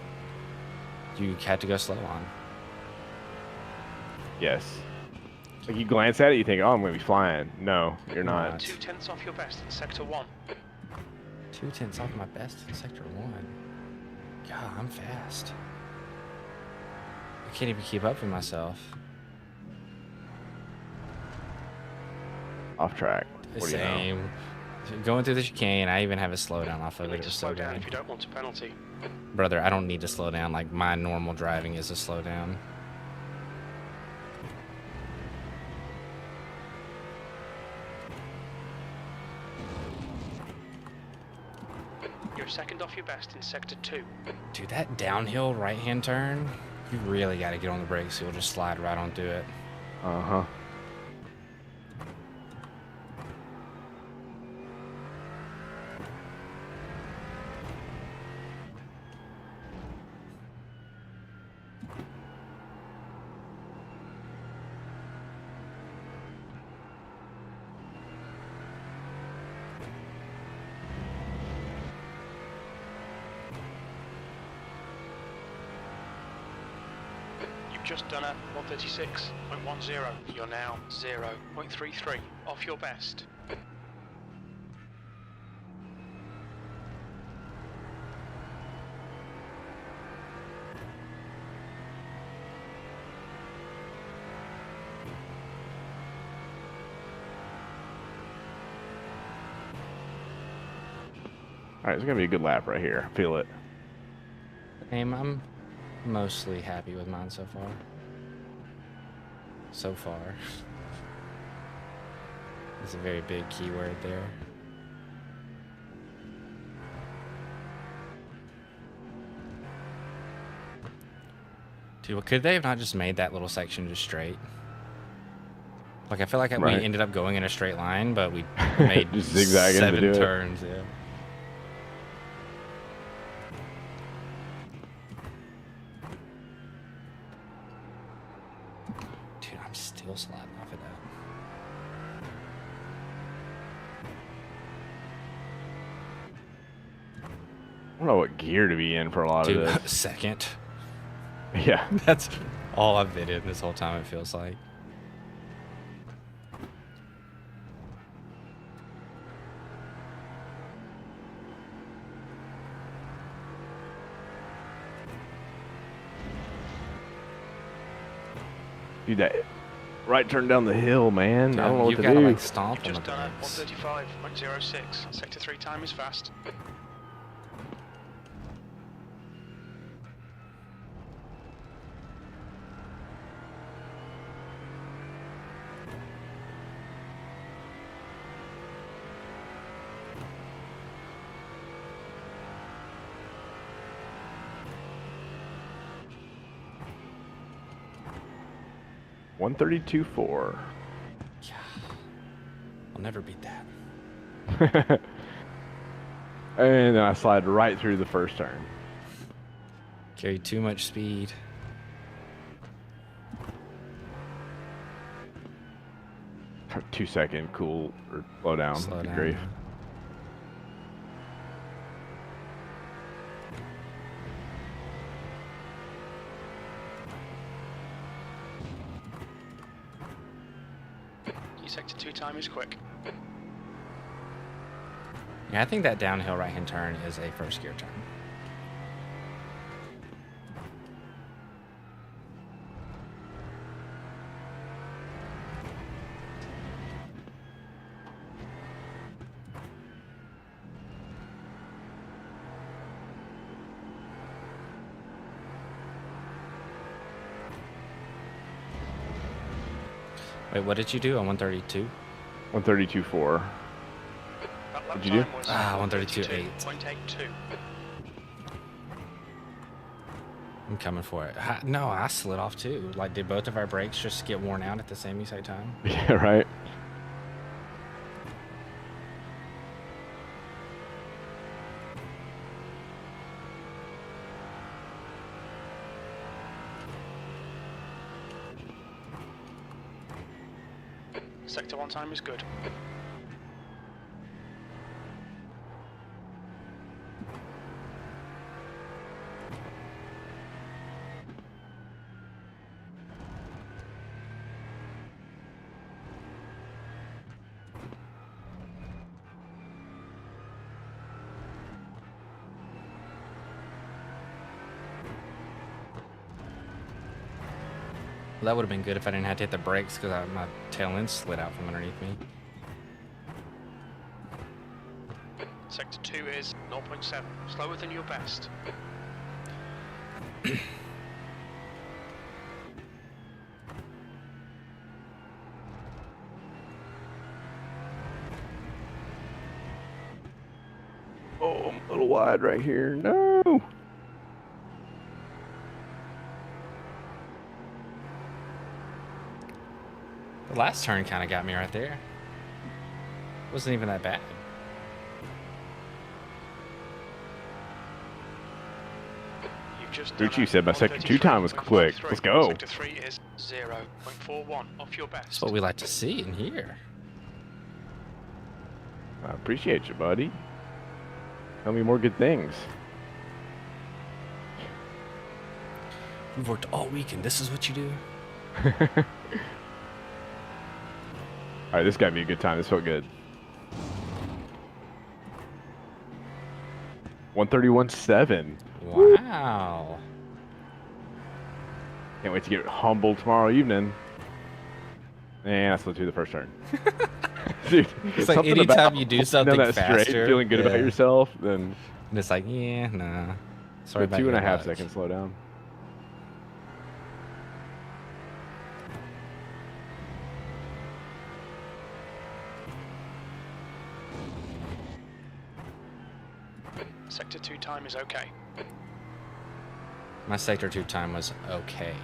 you had to go slow on. Yes. Like you glance at it, you think, oh, I'm going to be flying. No, you're not. Not. 2/10 off your best in Sector 1. 2/10 off my best in Sector 1. God, I'm fast. I can't even keep up with myself. Off track. What do you know? Same. Going through the chicane, I even have a slowdown off of You it. need It to was slow so down good. if you don't want a penalty. Brother, I don't need to slow down. Like, my normal driving is a slow down. You're second off your best in Sector 2. Dude, that downhill right-hand turn, you really got to get on the brakes. You'll just slide right onto it. Uh-huh. You've just done a 136.10. You're now 0.33 off your best. All right, it's going to be a good lap right here. Feel it. I'm mostly happy with mine so far. So far. It's a very big keyword there. Dude, well, could they have not just made that little section just straight? Like, I feel like Right. we ended up going in a straight line, but we made Just zigzagging to 7 do it. turns. Yeah. Dude, I'm still sliding off of that. I don't know what gear to be in for a lot Dude, of this. second. Yeah. That's all I've been in this whole time, it feels like. Dude, that right turn down the hill, man. Dude, I don't know what you've to gotta do. like stomp on the Just done a brakes. 135.06. Sector 3 time is fast. One 132.4. Yeah. I'll never beat that. And then I slide right through the first turn. Carry too much speed. For 2 second cool or slow down. Slow Good down. grief. Your sector 2 time is quick. Yeah, I think that downhill right-hand turn is a first gear turn. Wait, what did you do on 132? 132.4. That lap What'd you do? time was Ah, 132.8. 132.82. I'm coming for it. No, I slid off too. Like, did both of our brakes just get worn out at the same exact time? Yeah, right. Sector 1 time is good. Well, that would have been good if I didn't have to hit the brakes because my tail end slid out from underneath me. Sector 2 is 0.7. Slower than your best. Oh, I'm a little wide right here. No. The last turn kind of got me right there. Wasn't even that bad. You've just Ruchi, done you said my sector 2 time was quick. Let's go. Sector 3 is 0.41 off your best. That's what we like to see and hear. I appreciate you, buddy. Tell me more good things. We've worked all week and this is what you do? All right, this got to be a good time. This felt good. 131.7. Wow. Can't wait to get humbled tomorrow evening. And I slid through the first turn. Dude, It's like something anytime about you do holding something down that straight, faster, feeling good about yeah. yourself, then And it's like, yeah, nah. Sorry about 2.5 your luck. seconds slow down. Sector 2 time is okay. My sector 2 time was okay.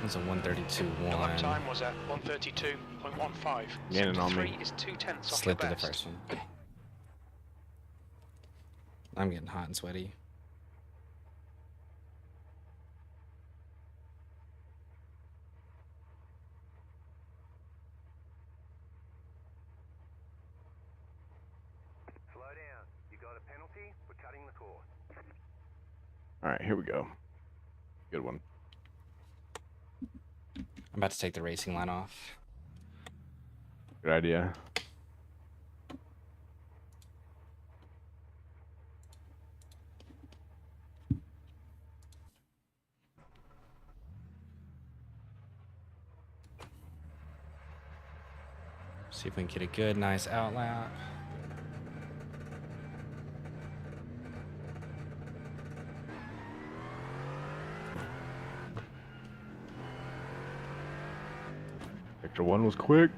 It's a 132.1. The lap time was at 132.15. Gaining Sector on 3 me. is 2/10 off your Slid to the best. first one. I'm getting hot and sweaty. Slow down. You got a penalty for cutting the course. All right, here we go. Good one. I'm about to take the racing line off. Good idea. See if we can get a good, nice outlap. Sector 1 was quick.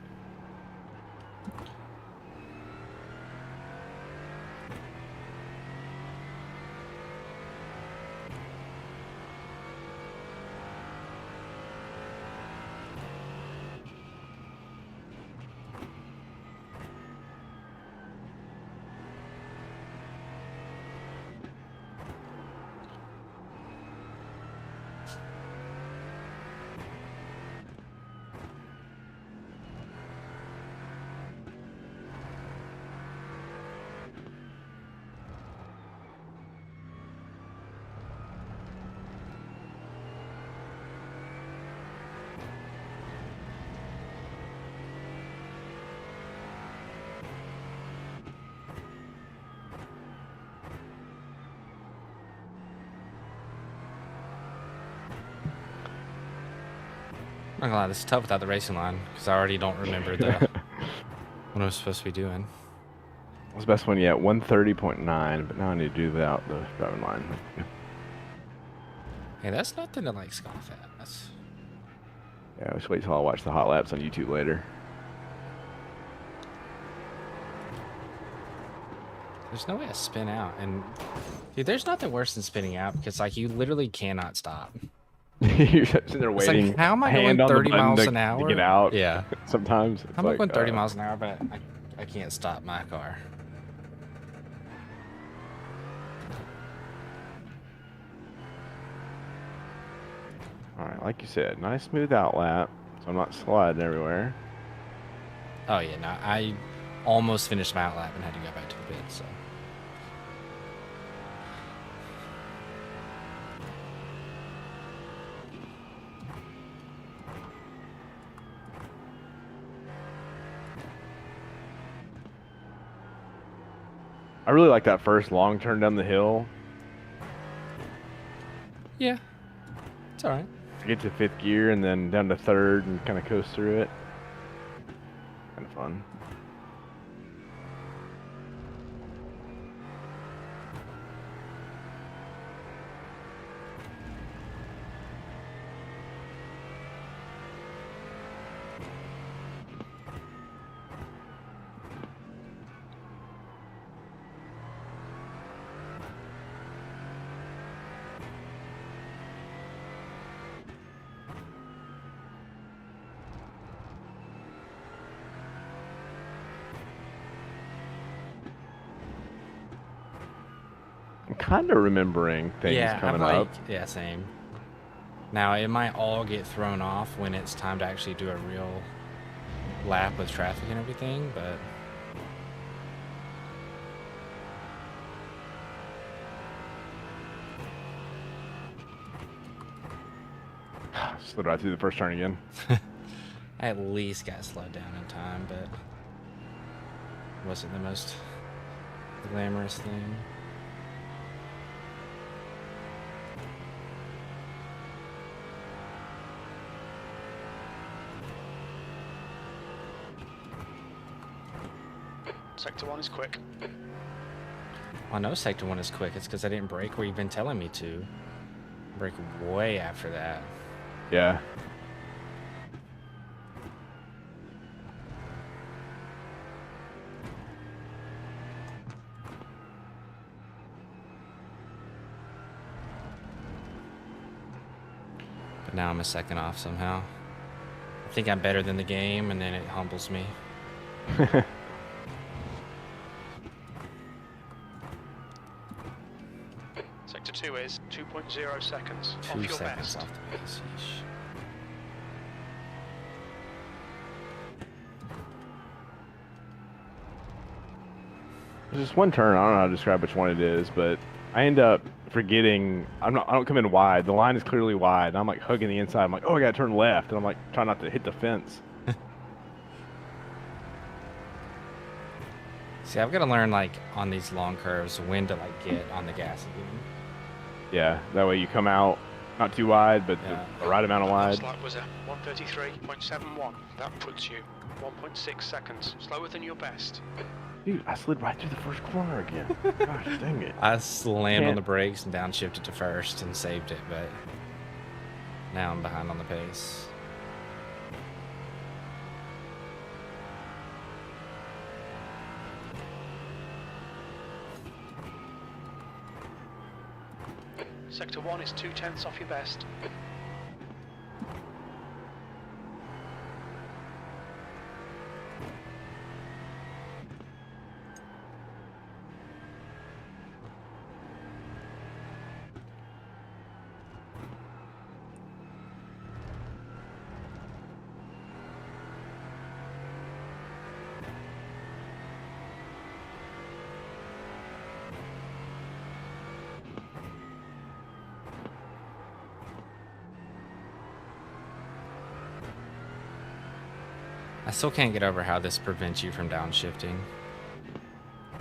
I'm not gonna lie, this is tough without the racing line because I already don't remember the what I was supposed to be doing. What's the best one yet? 130.9, but now I need to do without the driving line. Hey, that's nothing to like scoff at. That's Yeah, just wait till I watch the hot laps on YouTube later. there's no way to spin out, and dude, there's nothing worse than spinning out because like you literally cannot stop. You're sitting there It's waiting. like, how am I hand going on the 30 button miles to- an hour? To get out. Yeah. Sometimes. It's How am I like, going 30 miles an hour, but I can't stop my car. All right, like you said, nice smooth out lap, so I'm not sliding everywhere. Oh yeah, no, I almost finished my outlap and had to go back to the pit. So I really like that first long turn down the hill. yeah, it's all right. To get to fifth gear and then down to third and kind of coast through it. Kind of fun. I'm kind of remembering things Yeah, coming I'm like, up. yeah, same. Now it might all get thrown off when it's time to actually do a real lap with traffic and everything, but Slid right through the first turn again. I at least got slowed down in time, but it wasn't the most glamorous thing. Sector 1 is quick. I know Sector 1 is quick. It's because I didn't brake where you've been telling me to. Brake way after that. Yeah. But now I'm a second off somehow. I think I'm better than the game, and then it humbles me. Sector 2 is 2.0 seconds. 2 off your seconds best. off the base. Yeesh. There's this one turn, I don't know how to describe which one it is, but I end up forgetting, I don't come in wide. The line is clearly wide. And I'm like hugging the inside. I'm like, oh, I gotta turn left. And I'm like trying not to hit the fence. See, I've got to learn, like, on these long curves, when to, like, get on the gas again. Yeah, that way you come out not too wide, but Yeah. the right amount of That wide. last lap was a 133.71. That puts you 1.6 seconds slower than your best. Dude, I slid right through the first corner again. Gosh, dang it. I slammed on Can't- the brakes and downshifted to first and saved it, but now I'm behind on the pace. Sector 1 is 2/10 off your best. I still can't get over how this prevents you from downshifting.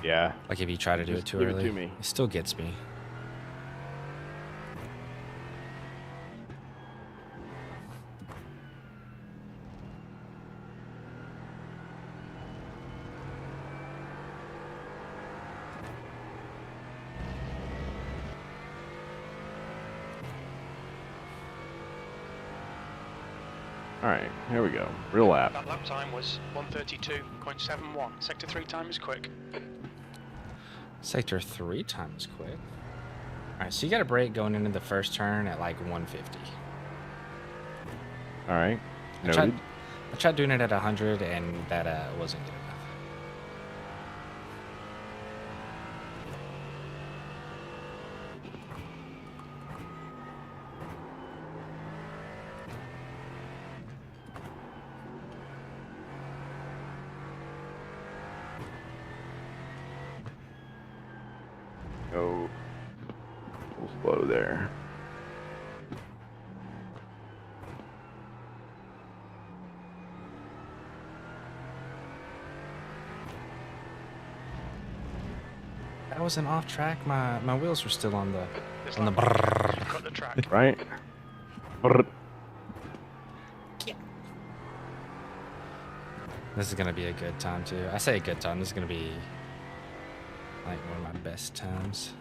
Yeah. Like, if you try to do it Just too leave it early, to me. it still gets me. All right, here we go. Real lap. That lap time was 132.71. Sector 3 time is quick. Sector 3 time is quick. Alright, so you got a brake going into the first turn at like 150. All right. I Noted. tried doing it at 100 and that wasn't good enough. Go a little slow there. That wasn't off track. My wheels were still on the This on the lap, brrrr. you cut the track. Right? Brr. This is gonna be a good time too. I say a good time. This is gonna be like one of my best times.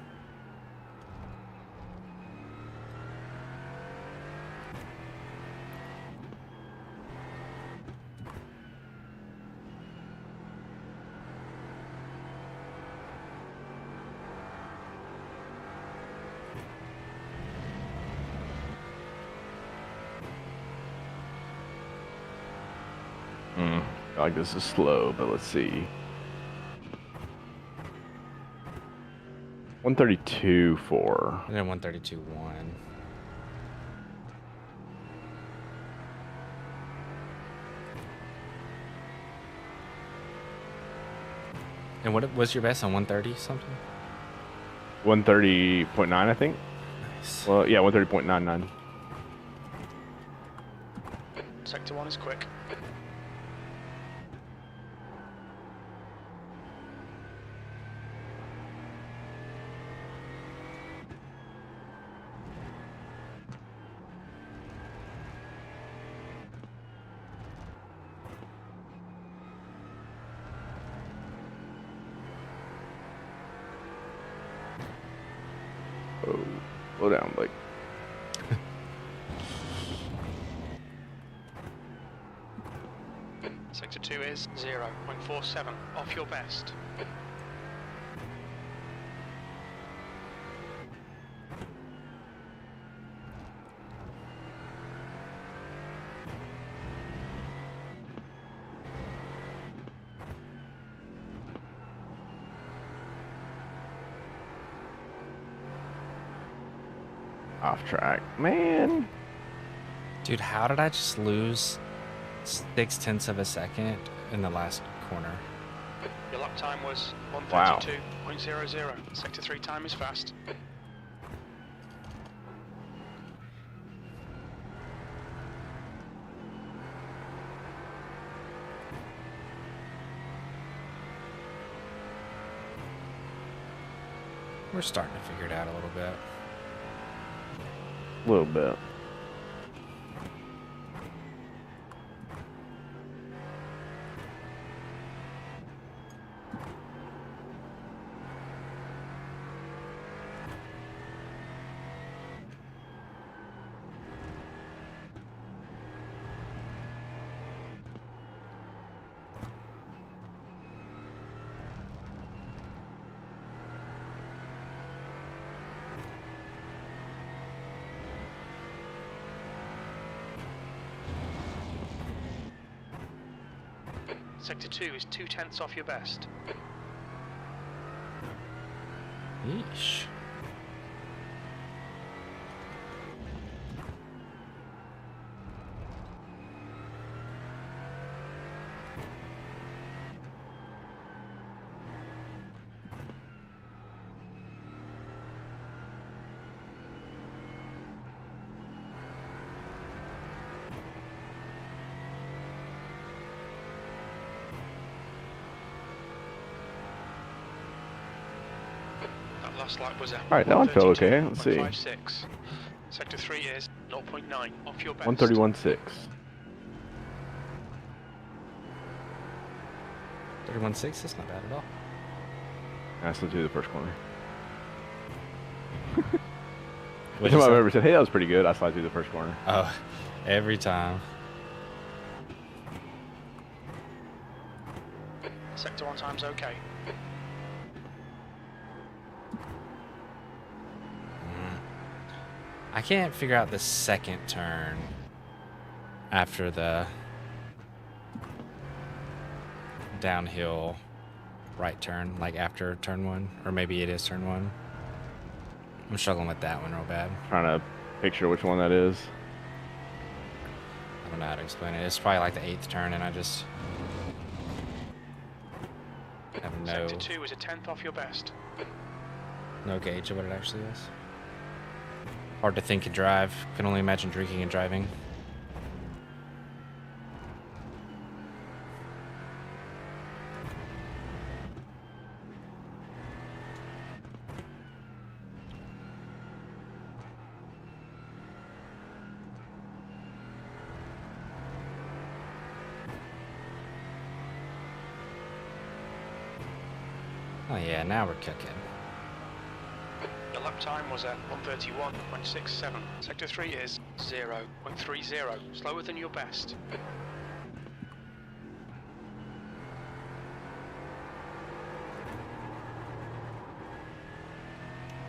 I feel like this is slow, but let's see. 132.4. And then 132.1. And what was your best on 130 something? 130.9, I think. Nice. Well, yeah, 130.99. Sector 1 is quick. Oh, slow down, Blake. Sector 2 is 0.47 off your best. Off track. Man. Dude, how did I just lose 0.6 of a second in the last corner? Your lap time was Wow. 132.00. Sector 3 time is fast. We're starting to figure it out a little bit. A little bit. Sector 2 is 0.2 off your best. Yeesh. That last lap was a Alright, that one felt okay. Let's see. 132.56. Sector 3 is 0.9 off your best. 131.6. 31.6, that's not bad at all. I still do the first corner. What'd Every you time I've say? ever said, hey, that was pretty good, I slide through the first corner. Oh, every time. Sector 1 time's okay. I can't figure out the second turn after the downhill right turn, like after turn 1, or maybe it is turn 1. I'm struggling with that one real bad. Trying to picture which one that is. I don't know how to explain it. It's probably like the 8th turn, and I just have Sector 2 is a 10th off your best. no gauge of what it actually is. Hard to think and drive. Can only imagine drinking and driving. Oh yeah, now we're cooking. Your lap time was at 131.67. Sector 3 is 0.30, slower than your best.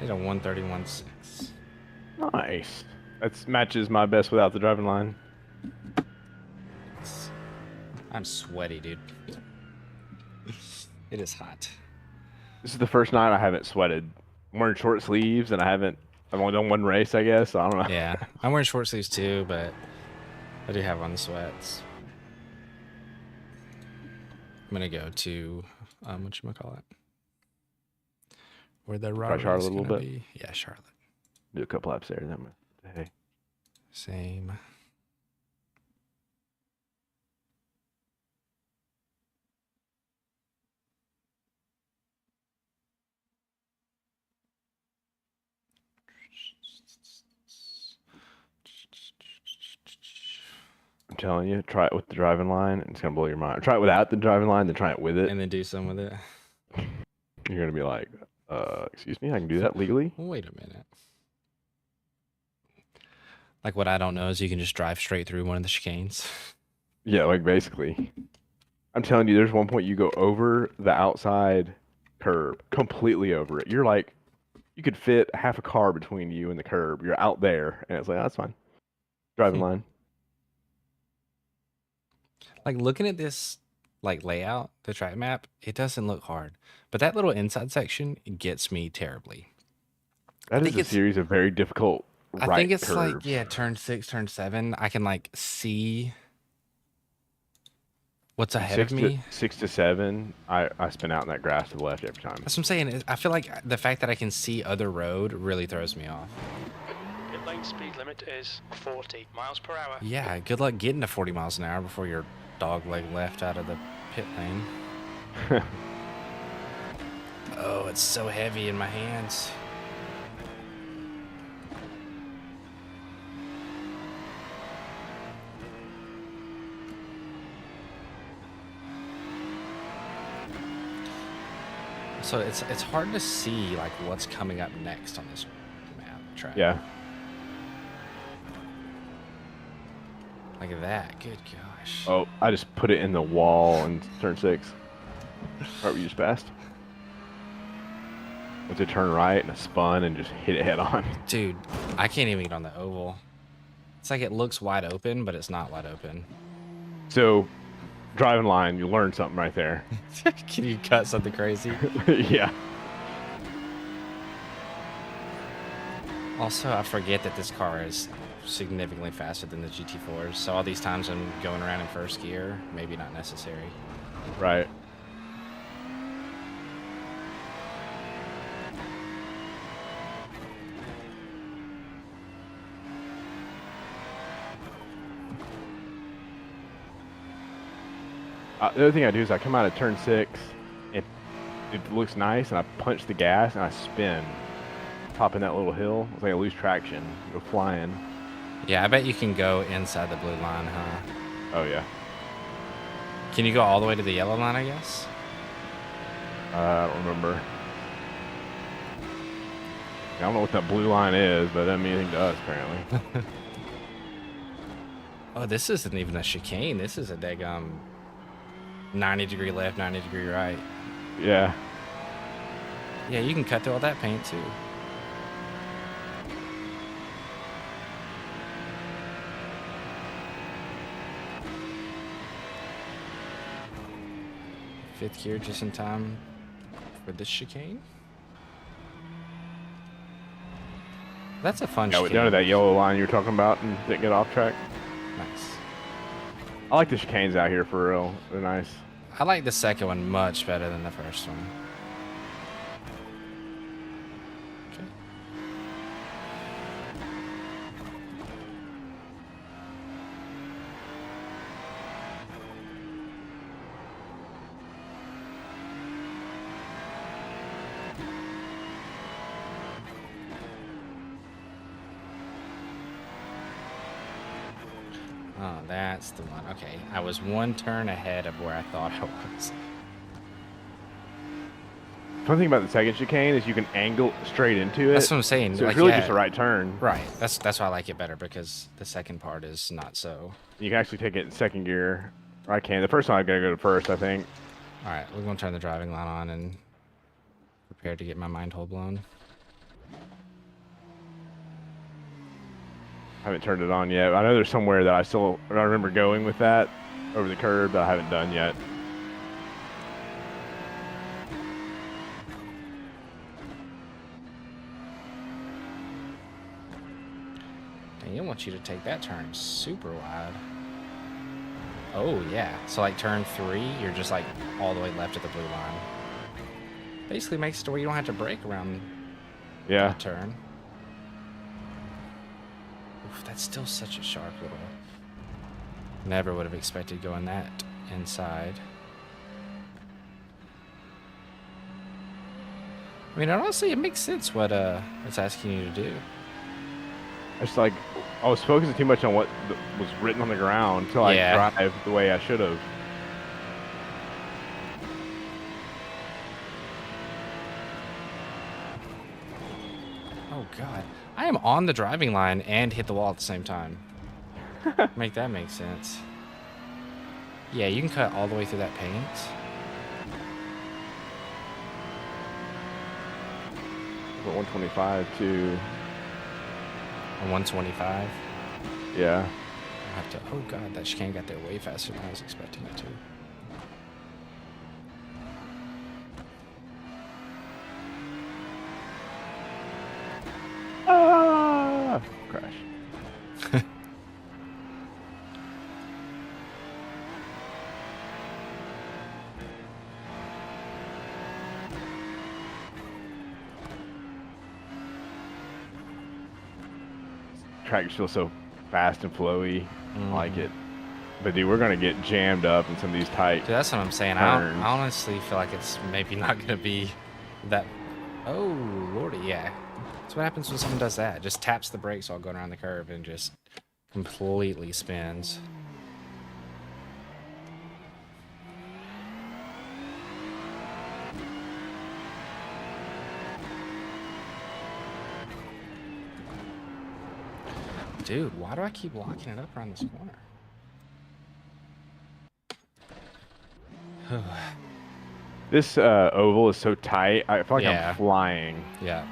Did a 131.6. Nice. That matches my best without the driving line. I'm sweaty, dude. It is hot. This is the first night I haven't sweated. I'm wearing short sleeves and I've only done one race, I guess. So I don't know. Yeah, I'm wearing short sleeves too, but I do have on the sweats. I'm gonna go to whatchamacallit? Where the Raleigh Charlotte is a little gonna bit? be. Yeah, Charlotte. Do a couple laps there. Then hey. Same. I'm telling you, try it with the driving line, and it's gonna blow your mind. Try it without the driving line, then try it with it. And then do some with it. You're gonna be like, excuse me, I can do that legally? Wait a minute. Like what I don't know is you can just drive straight through one of the chicanes. Yeah, like basically. I'm telling you, there's one point you go over the outside curb, completely over it. You're like, you could fit half a car between you and the curb. You're out there, and it's like, that's fine. Driving line. Like looking at this like layout, the track map, it doesn't look hard. But that little inside section gets me terribly. That think is a it's- series of very difficult right I think it's like, curves. yeah, turn 6, turn 7. I can like see what's ahead of me. 6 to 7, I spin out in that grass to the left every time. That's what I'm saying. I feel like the fact that I can see other road really throws me off. Pit lane speed limit is 40 miles per hour. Yeah, good luck getting to 40 miles an hour before your dog leg left out of the pit lane. Oh, it's so heavy in my hands. So it's hard to see like what's coming up next on this map track. Yeah. Like that. Good gosh. Oh, I just put it in the wall in turn 6. Right where you just passed. Went to turn right and I spun and just hit it head on. Dude, I can't even get on the oval. It's like it looks wide open, but it's not wide open. So, driving line, you learned something right there. Can you cut something crazy? Yeah. Also, I forget that this car is significantly faster than the GT4s. So all these times I'm going around in first gear, maybe not necessary. Right. The other thing I do is I come out of turn 6, and it looks nice, and I punch the gas, and I spin, popping that little hill. It's like I lose traction, go flying. Yeah, I bet you can go inside the blue line, huh? Oh, yeah. Can you go all the way to the yellow line, I guess? I don't remember. I don't know what that blue line is, but it doesn't mean anything to us, apparently. Oh, this isn't even a chicane. This is a daggum 90-degree left, 90-degree right. Yeah. Yeah, you can cut through all that paint, too. Fifth gear just in time for this chicane. That's a fun Yeah, chicane. we're down to that yellow line you were talking about and didn't get off track. Nice. I like the chicanes out here for real. They're nice. I like the second one much better than the first one. Okay. Oh, that's the one. Okay, I was one turn ahead of where I thought I was. Fun thing about the second chicane is you can angle straight into it. That's what I'm saying. So like, it's really yeah, just a right turn. Right. That's why I like it better, because the second part is not so. You can actually take it in second gear. Or I can. The first one I've got to go to first, I think. All right, we're gonna turn the driving line on and prepare to get my mind hole blown. I haven't turned it on yet. I know there's somewhere that I remember going with that over the curb that I haven't done yet. Dang, I want you to take that turn super wide. Oh yeah, so like turn 3, you're just like all the way left at the blue line. Basically makes it to where you don't have to brake around that turn. Oof, that's still such a sharp little. Never would have expected going that inside. I mean, honestly, it makes sense what it's asking you to do. It's like I was focusing too much on what was written on the ground until I drive the way I should have. Oh God, I am on the driving line and hit the wall at the same time. Make that make sense. Yeah, you can cut all the way through that paint. From 125 to. 125. Yeah. I have to. Oh God, that chicane got there way faster than I was expecting it to. Ah! track just feels so fast and flowy. I like it. But dude, we're gonna get jammed up in some of these tight. Dude, that's what I'm saying. I honestly feel like it's maybe not gonna be that. Oh lordy, yeah. That's what happens when someone does that. Just taps the brakes while going around the curve and just completely spins. Dude, why do I keep locking it up around this corner? This oval is so tight. I feel like I'm flying. Yeah.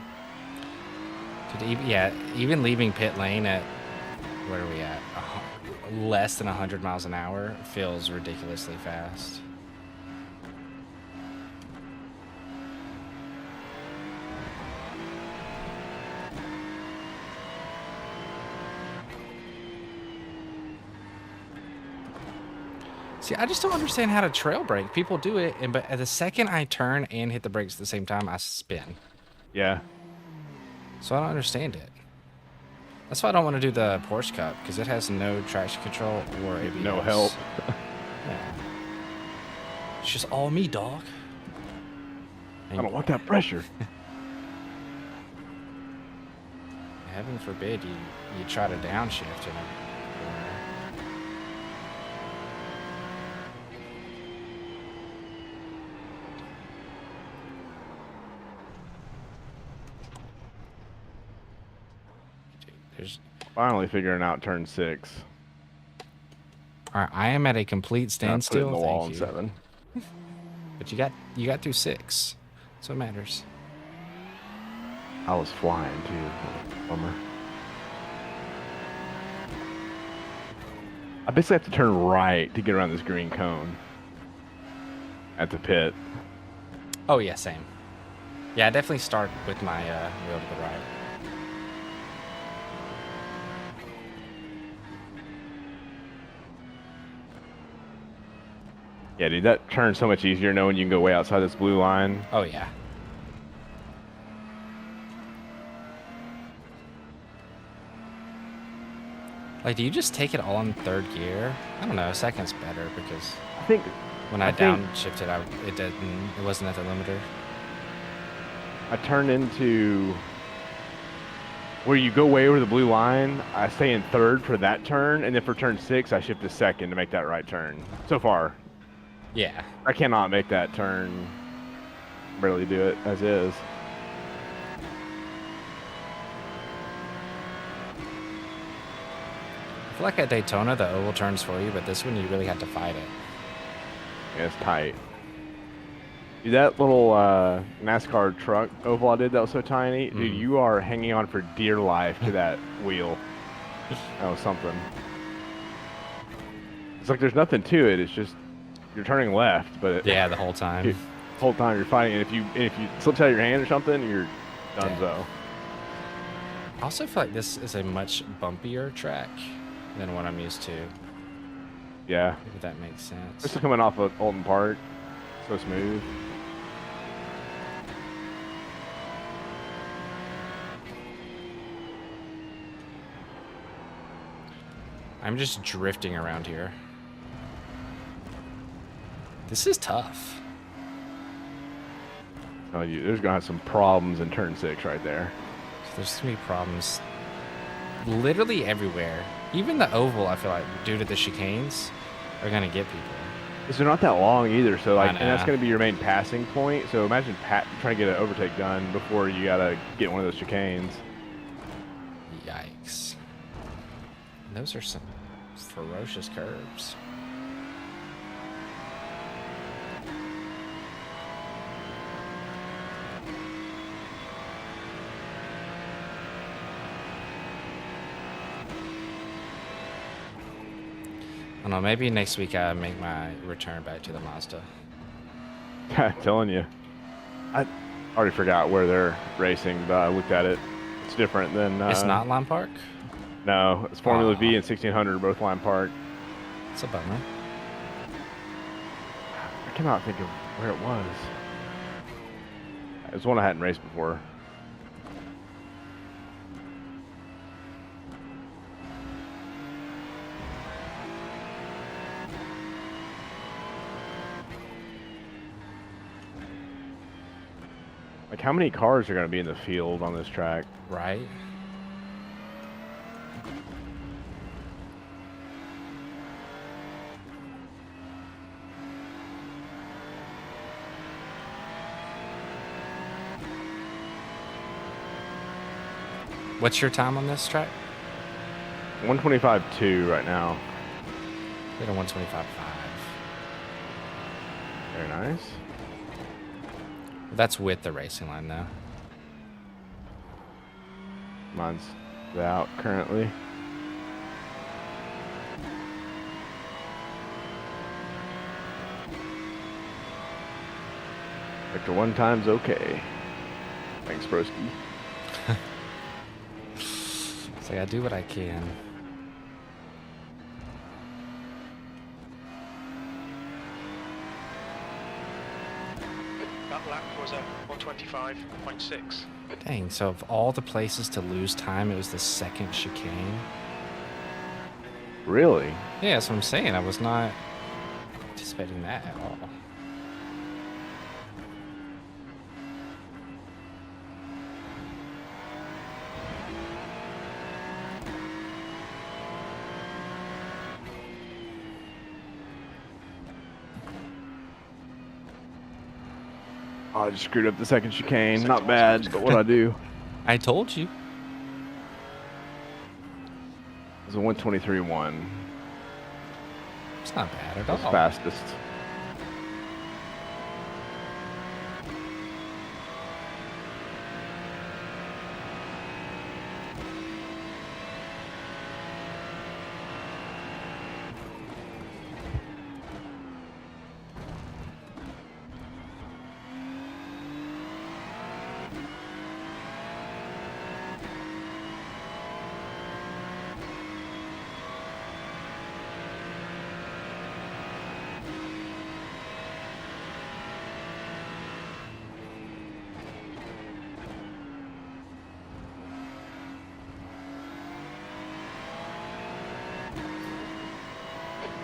Dude, yeah, even leaving pit lane at, where are we at? Less than 100 miles an hour feels ridiculously fast. See, I just don't understand how to trail brake. People do it, but at the second I turn and hit the brakes at the same time, I spin. Yeah. So I don't understand it. That's why I don't want to do the Porsche Cup, because it has no traction control or ABS. No help. Yeah. It's just all me, dog. I don't want that pressure. Heaven forbid you try to downshift in a corner. There's finally figuring out turn 6. All right, I am at a complete standstill. Put it in the wall in 7. But you got through 6. That's what matters. I was flying too. Bummer. I basically have to turn right to get around this green cone at the pit. Oh yeah, same. Yeah, I definitely start with my wheel to the right. Yeah, dude, that turns so much easier knowing you can go way outside this blue line. Oh, yeah. Like, do you just take it all in 3rd gear? I don't know. Second's better because I think when I downshifted, it wasn't at the limiter. I turned into where you go way over the blue line. I stay in 3rd for that turn, and then for turn 6, I shift to 2nd to make that right turn. So far. Yeah. I cannot make that turn. Barely do it as is. I feel like at Daytona, the oval turns for you, but this one, you really have to fight it. Yeah, it's tight. Dude, that little NASCAR truck oval I did that was so tiny. Dude, you are hanging on for dear life to that wheel. That was something. It's like there's nothing to it. It's just you're turning left, but yeah, the whole time. The whole time you're fighting, and if you slips out of your hand or something, you're donezo. I also feel like this is a much bumpier track than what I'm used to. Yeah. If that makes sense. This is coming off of Oulton Park. So smooth. I'm just drifting around here. This is tough. Oh, there's gonna have some problems in turn 6 right there. There's gonna be problems literally everywhere. Even the oval, I feel like, due to the chicanes, are gonna get people. Because they're not that long either, so like, and that's gonna be your main passing point. So imagine trying to get an overtake done before you gotta get one of those chicanes. Yikes! Those are some ferocious curves. I don't know, maybe next week I make my return back to the Mazda. I'm telling you. I already forgot where they're racing, but I looked at it. It's different than... it's not Lime Park? No, it's Formula V and 1600, both Lime Park. It's a bummer. I cannot think of where it was. It was one I hadn't raced before. Like, how many cars are going to be in the field on this track? Right? What's your time on this track? 125.2 right now. We had a 125.5. Very nice. That's with the racing line, though. Mine's out currently. Vector 1 time's okay. Thanks, broski. It's like I do what I can. That lap was at 125.6. Dang, so of all the places to lose time, it was the second chicane. Really? Yeah, that's what I'm saying. I was not anticipating that at all. Oh, I just screwed up the second chicane. Not bad, but what'd I do? I told you. It was a 123.1. It's not bad at That's all. fastest.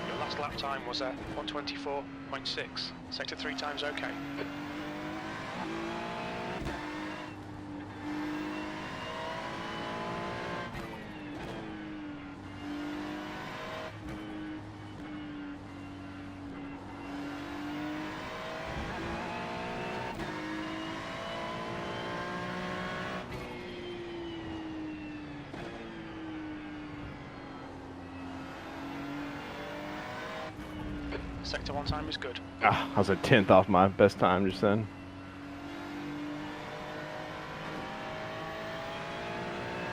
Your last lap time was at 124.6. Sector 3 time's okay. Sector 1 time is good. Ah, I was a 10th off my best time just then.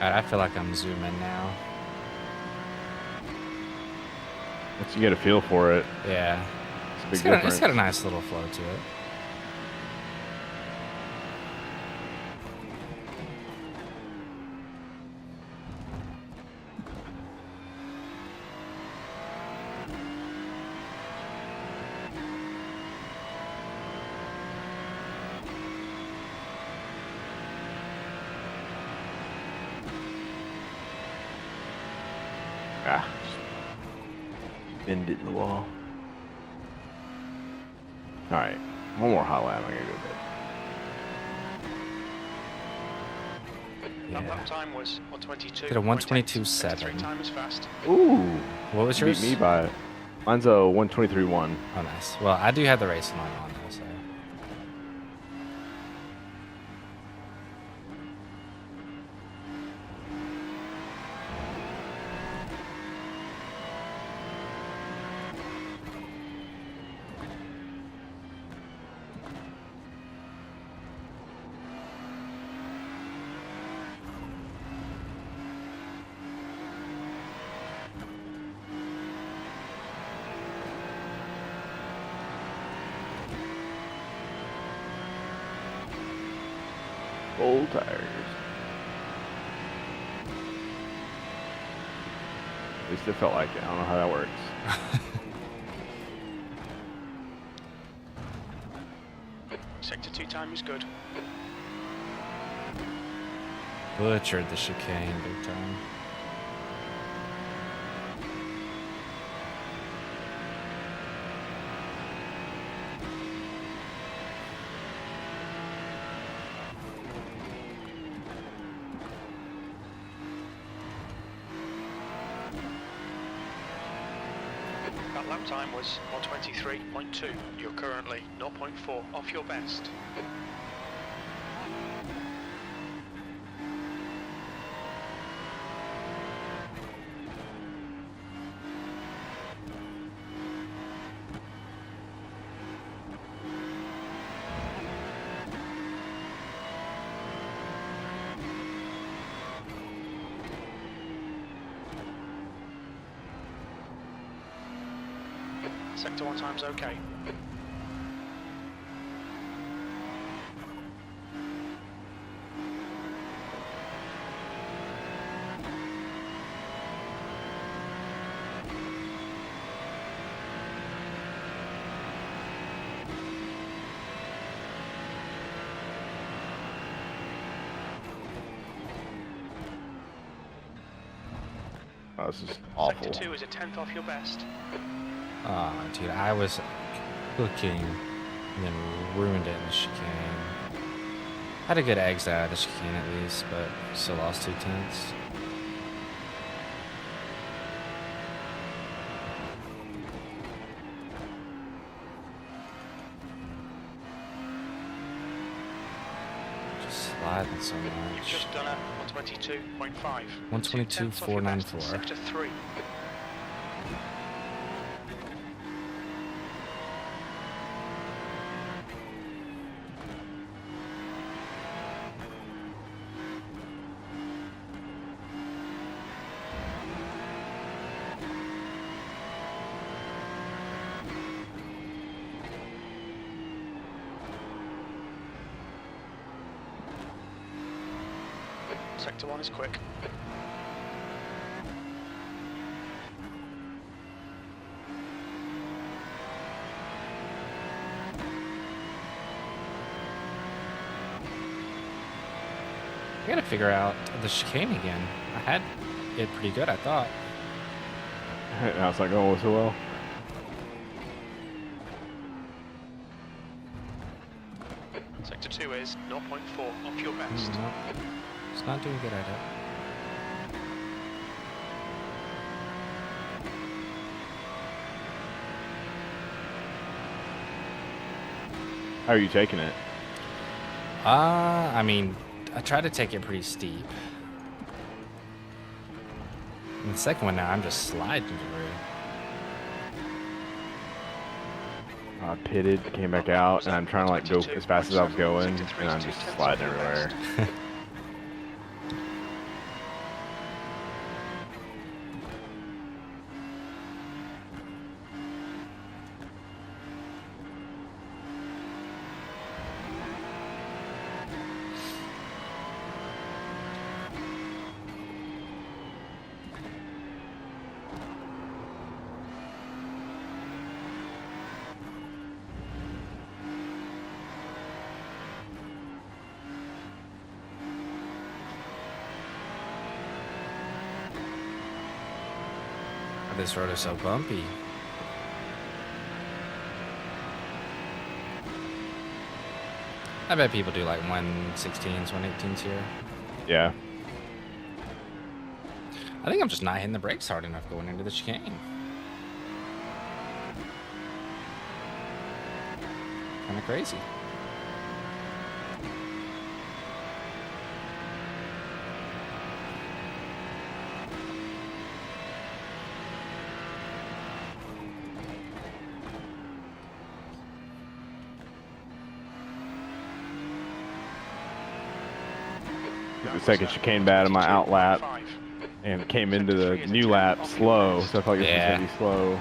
Alright, I feel like I'm zooming now. Once you get a feel for it, Yeah. it's a big It's difference. got a nice little flow to it. Ah, bend it in the wall. All right, one more hot lap. I'm gonna go to bed. That Yeah. lap time was 122. Did a 122.7. Sector 3 time is fast. Ooh, What was you yours? beat me by. Mine's a 123.1. Oh, nice. Well, I do have the racing line on, though, so. Full tires. At least it felt like it. I don't know how that works. Sector 2 time is good. Butchered the chicane big time. That lap time was 123.2. You're currently 0.4 off your best. Sector 1 time's okay. Oh, this is awful. Sector 2 is a 10th off your best. Oh, dude, I was cooking and then ruined it in the chicane. Had a good exit out of the chicane at least, but still lost 2/10. Just sliding so You've much. just done a 122.5. 122.494. Sector 3. Sector 1 is quick. I gotta figure out the chicane again. I had it pretty good, I thought. Now it's not going so well. Sector 2 is 0.4 off your best. No, it's not doing good at it. How are you taking it? I mean, I tried to take it pretty steep. And the second one now, I'm just sliding through. I pitted, came back out, and I'm trying to like go as fast as I was going, and I'm just sliding everywhere. This road is so bumpy. I bet people do like 116s, 118s here. Yeah. I think I'm just not hitting the brakes hard enough going into the chicane. Kind of crazy. The second chicane bad in my out lap and came into the new lap slow, so I felt like it was going to be slow.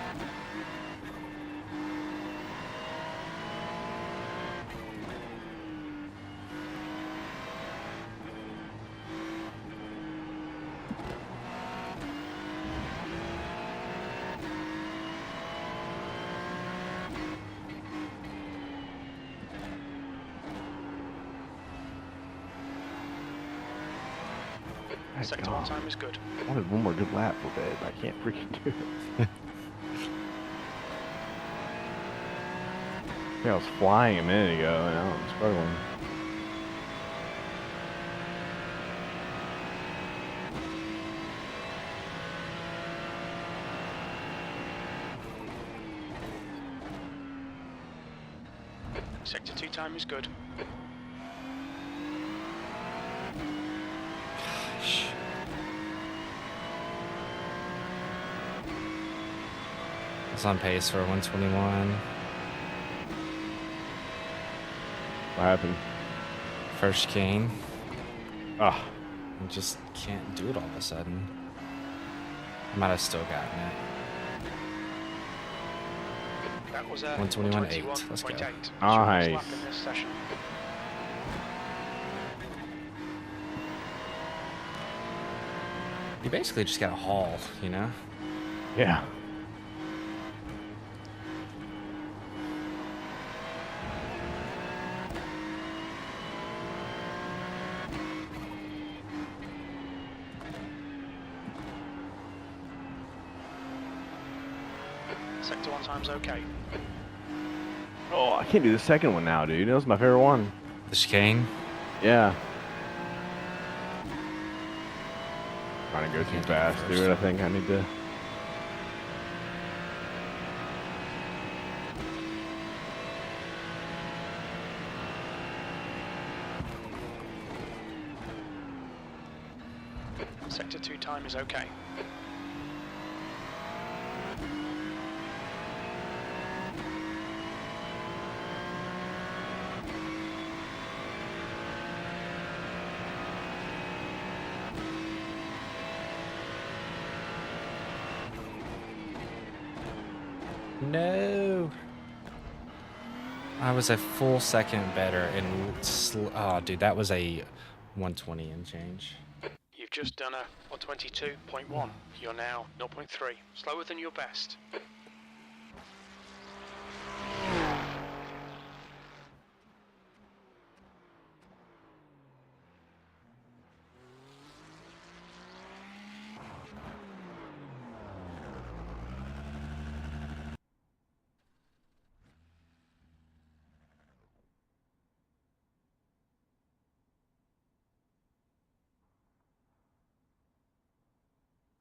Sector 1 time is good. I wanted one more good lap for bed, but I can't freaking do it. Yeah, I was flying a minute ago, and now I'm struggling. Sector 2 time is good. Gosh. It's on pace for 121. What happened? First cane. Ah, I just can't do it all of a sudden. I might have still gotten it. That was 121.8. Let's go. Nice. Lap in this session. You basically just got a haul, you know? yeah. Sector 1 time's okay. Oh, I can't do the second one now, dude. That was my favorite one. The chicane. Yeah. Trying to go too Can't do fast, first. dude. I think I need to. Sector 2 time is okay. No. I was a full second better and oh, dude, that was a 120 and change. You've just done a 122.1. You're now 0.3. Slower than your best.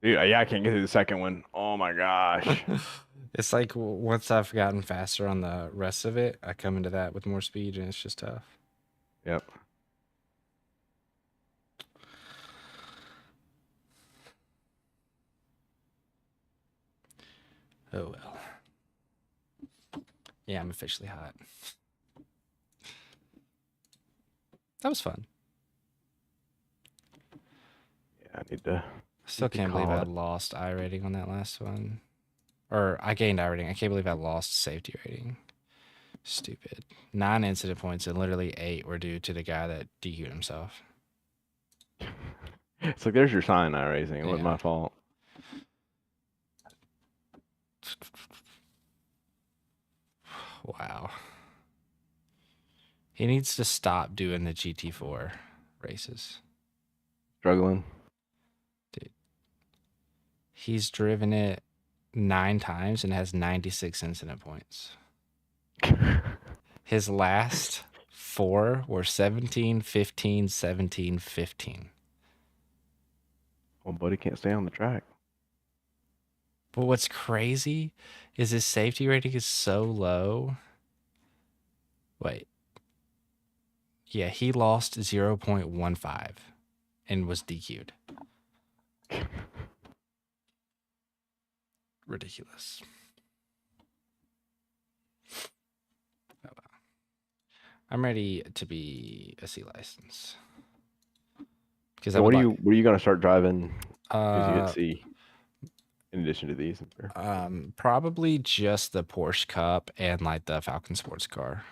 Dude, yeah, I can't get to the second one. Oh my gosh. It's like once I've gotten faster on the rest of it, I come into that with more speed and it's just tough. Yep. Oh well. Yeah, I'm officially hot. That was fun. Yeah, I need to. Still You can can't believe call I it. lost I rating on that last one. Or I gained I rating. I can't believe I lost safety rating. Stupid. 9 incident points and literally 8 were due to the guy that DQ'd himself. It's like there's your sign, iRacing. It wasn't Yeah. my fault. Wow. He needs to stop doing the GT4 races. Struggling. He's driven it 9 times and has 96 incident points. His last 4 were 17, 15, 17, 15. Well, buddy can't stay on the track. But what's crazy is his safety rating is so low. Wait. Yeah, he lost 0.15 and was DQ'd. Ridiculous. Oh, wow. I'm ready to be a C license. Because So what are you gonna start driving as you hit C? In addition to these, Probably just the Porsche Cup and like the Falcon sports car,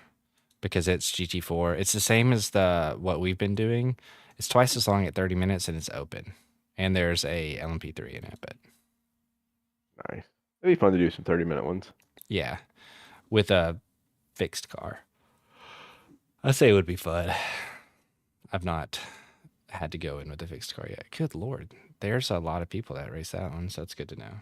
because it's GT4. It's the same as what we've been doing. It's twice as long at 30 minutes and it's open, and there's a LMP3 in it. But nice. It'd be fun to do some 30-minute ones. yeah, with a fixed car, I say it would be fun. I've not had to go in with a fixed car yet. Good Lord. There's a lot of people that race that one, so it's good to know.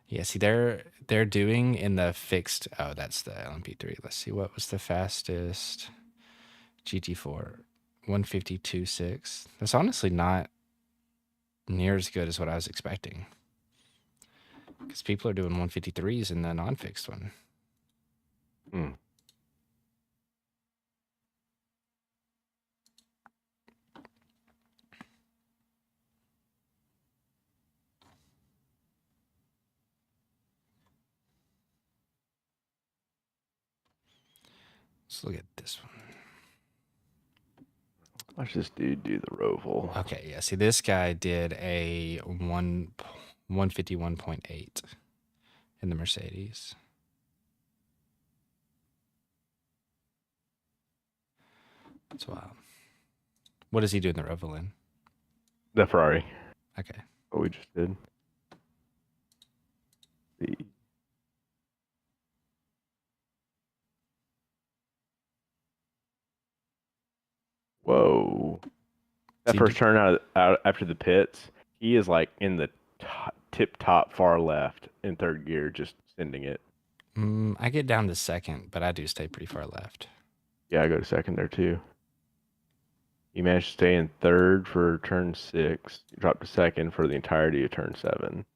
Yeah, see, they're doing in the fixed. Oh, that's the LMP3. Let's see, what was the fastest GT4? 152.6. That's honestly not near as good as what I was expecting. Because people are doing 153s in the non-fixed one. Hmm. Let's look at this one. Watch this dude do the roval. Okay, yeah. See, this guy did a 151.8 in the Mercedes. That's wild. What does he do in the Roval in? The Ferrari. Okay. What we just did. See. Whoa. That See, first turn out after the pits, he is like in the tip-top far left in third gear, just sending it. I get down to second, but I do stay pretty far left. Yeah, I go to second there too. You managed to stay in third for turn 6. You dropped to second for the entirety of turn 7.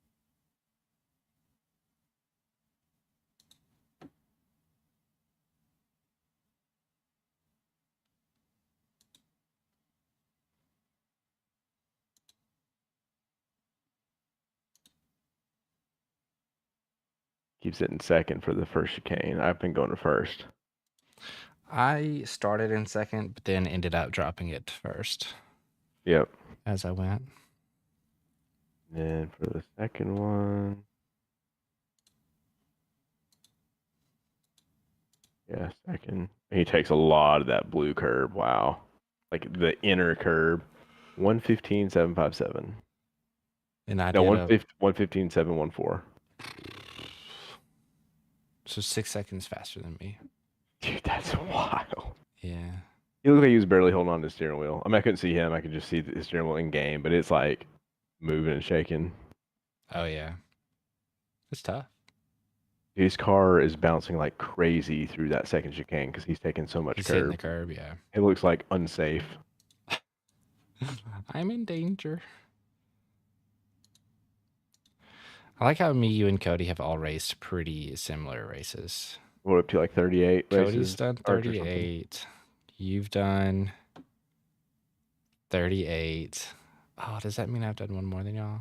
Keeps it in second for the first chicane. I've been going to first. I started in second, but then ended up dropping it first. Yep. As I went. And for the second one. Yeah, second. He takes a lot of that blue curb. Wow. Like the inner curb. 115.757. And I No, did 115.714. So 6 seconds faster than me. Dude, that's wild. Yeah. He looked like he was barely holding on to the steering wheel. I mean, I couldn't see him. I could just see the steering wheel in game, but it's like moving and shaking. Oh, yeah. It's tough. His car is bouncing like crazy through that second chicane because he's taking so much He's hitting curb. the curb, yeah. It looks like unsafe. I'm in danger. I like how me, you, and Cody have all raced pretty similar races. What, up to like 38 Cody's races? done 38. You've done 38. Oh, does that mean I've done one more than y'all?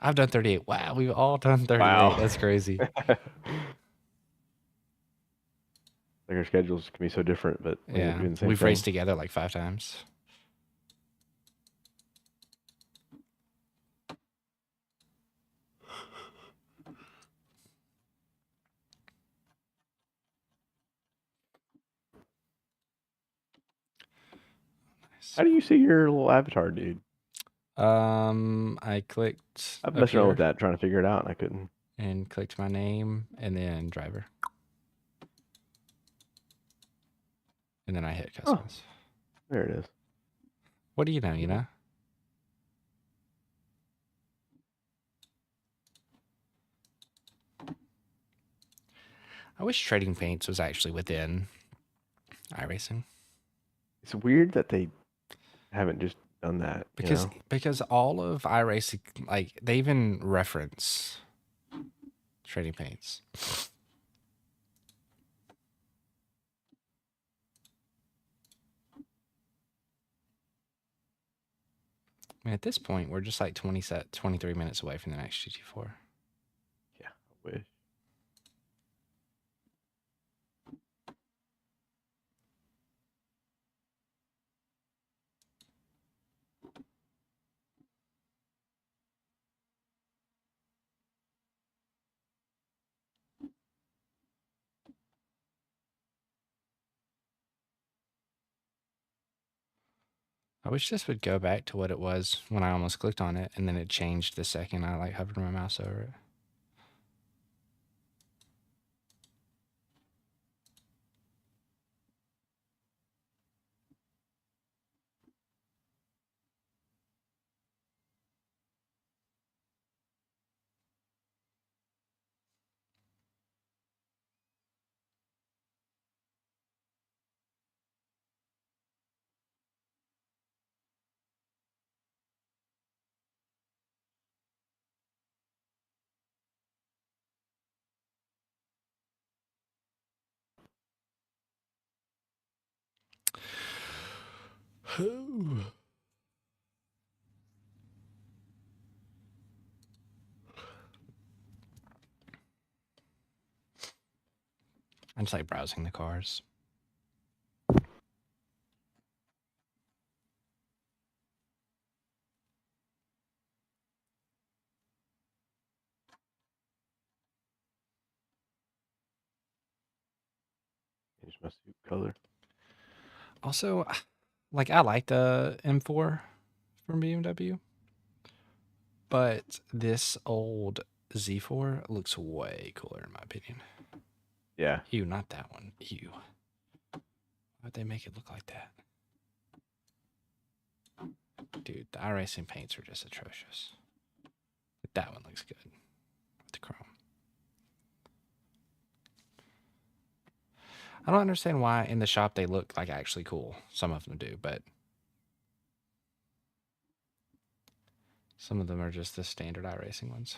I've done 38. Wow, we've all done 38. Wow. That's crazy. Like our schedules can be so different, but we end up Yeah, doing the same we've thing. raced together like 5 times. How do you see your little avatar, dude? I clicked I've up messed around here with that, trying to figure it out, and I couldn't. and clicked my name and then driver. And then I hit customize. There it is. What do you know, you know? I wish Trading Paints was actually within iRacing. It's weird that they haven't just done that. Because all of iRacing, like, they even reference Trading Paints. I mean, at this point, we're just like 23 minutes away from the next GT4. Yeah, I wish. I wish this would go back to what it was when I almost clicked on it, and then it changed the second I like hovered my mouse over it. I just like browsing the cars. Change my suit color. Also, like I like the M4 from BMW, but this old Z4 looks way cooler in my opinion. Yeah. Ew, not that one. Ew. Why'd they make it look like that? Dude, the iRacing paints are just atrocious. But that one looks good with the chrome. I don't understand why in the shop they look like actually cool. Some of them do, but some of them are just the standard iRacing ones.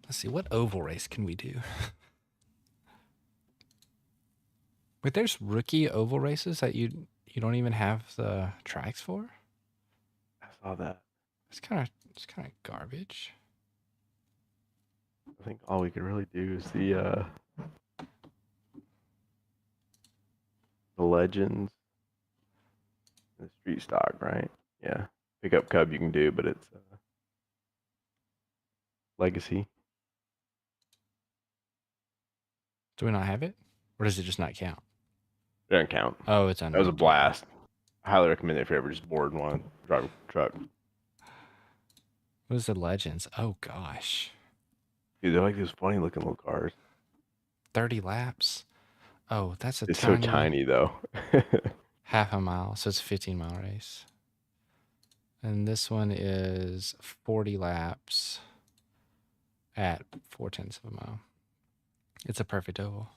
Let's see, what oval race can we do? Wait, there's rookie oval races that you don't even have the tracks for? I saw that. It's kind of garbage. I think all we could really do is the legends, the street stock, right? Yeah. Pickup Cub you can do, but it's legacy. Do we not have it? Or does it just not count? It doesn't count. Oh, it's That was a unranked. blast. I highly recommend it if you're ever just bored and want to drive a truck. What is the Legends? Oh, gosh. Dude, they're like these funny looking little cars. 30 laps? Oh, that's a It's so tiny though. half a mile, so it's a 15-mile race. And this one is 40 laps at 0.4 of a mile. It's a perfect oval.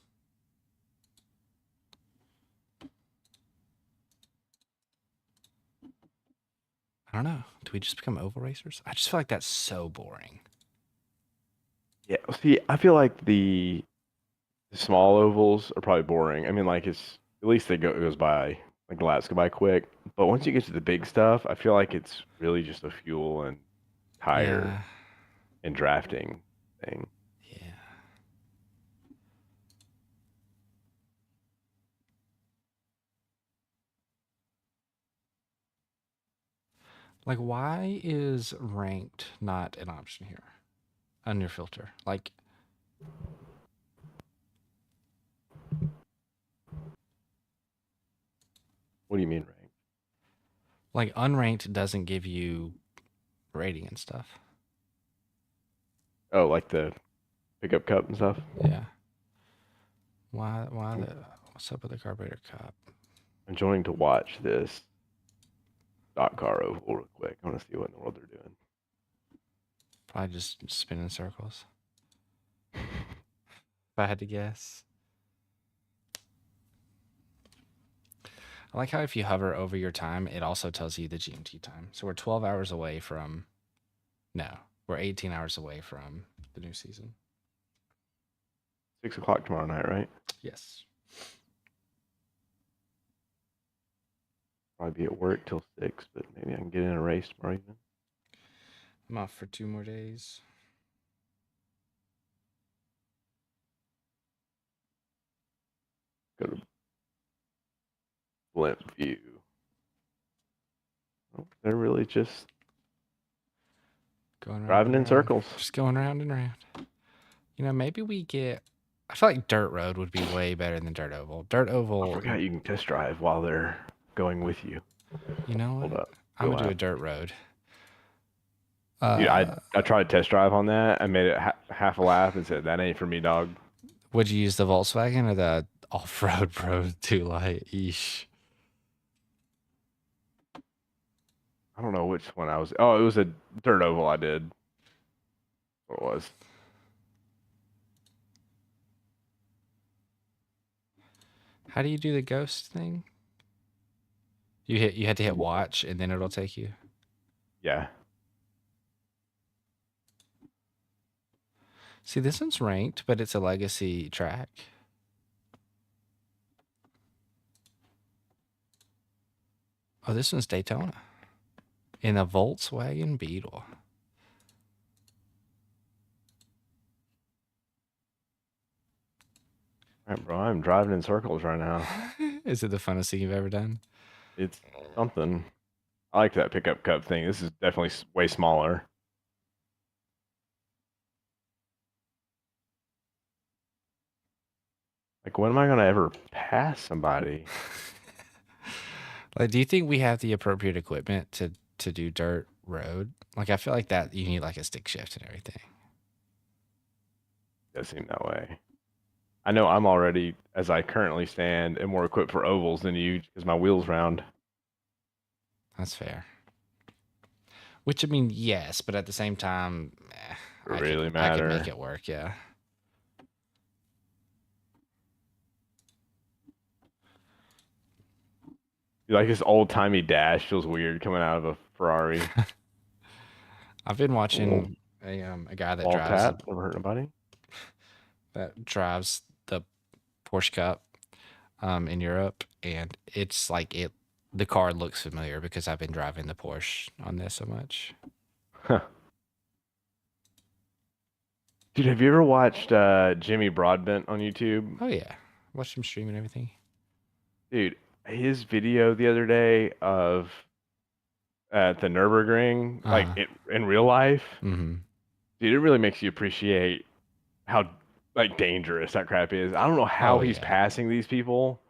I don't know. Do we just become oval racers? I just feel like that's so boring. Yeah, see, I feel like the small ovals are probably boring. I mean, like it's at least it goes by like the laps go by quick. But once you get to the big stuff, I feel like it's really just a fuel and tire and drafting thing. Yeah. Like, why is ranked not an option here on your filter? Like, What do you mean ranked? like unranked doesn't give you rating and stuff. Oh, like the pickup cup and stuff? Yeah. Why what's up with the carburetor cup? I'm joining to watch this stock car oval real quick. I want to see what in the world they're doing. Probably just spinning circles. If I had to guess. I like how if you hover over your time, it also tells you the GMT time. So we're 12 hours away from, no, we're 18 hours away from the new season. 6 o'clock tomorrow night, right? Yes. Probably be at work till 6, but maybe I can get in a race tomorrow evening. I'm off for 2 more days. Go to Blimp View. Oh, they're really just Going driving in circles. Just going round and round. You know, maybe we get, I feel like dirt road would be way better than dirt oval. Dirt oval. I forgot you can test drive while they're going with you. You know what? Hold up. I'm Go going to do a lap. dirt road. Dude, I tried test drive on that. I made it half a lap and said, that ain't for me, dog. Would you use the Volkswagen or the Off-Road Pro 2 Lite? Eesh. I don't know which one I was. Oh, it was a dirt oval I did. What it was. How do you do the ghost thing? You had to hit watch and then it'll take you. Yeah. See, this one's ranked, but it's a legacy track. Oh, this one's Daytona. In a Volkswagen Beetle. All right, bro. I'm driving in circles right now. Is it the funnest thing you've ever done? It's something. I like that pickup cup thing. This is definitely way smaller. Like, when am I gonna ever pass somebody? Like, do you think we have the appropriate equipment to do dirt road? Like, I feel like that you need like a stick shift and everything. Does seem that way. I know I'm already, as I currently stand, am more equipped for ovals than you because my wheel's round. That's fair. Which, I mean, yes, but at the same time, I could make it work, yeah. Like, this old-timey dash feels weird coming out of a Ferrari. I've been watching a guy that drives never hurt nobody. That drives the Porsche Cup in Europe, and it's like the car looks familiar because I've been driving the Porsche on this so much. Huh. Dude, have you ever watched Jimmy Broadbent on YouTube? Oh yeah, watched him stream and everything. Dude, his video the other day of at the Nürburgring, like in real life, mm-hmm. Dude, it really makes you appreciate how like dangerous that crap is. I don't know how he's passing these people.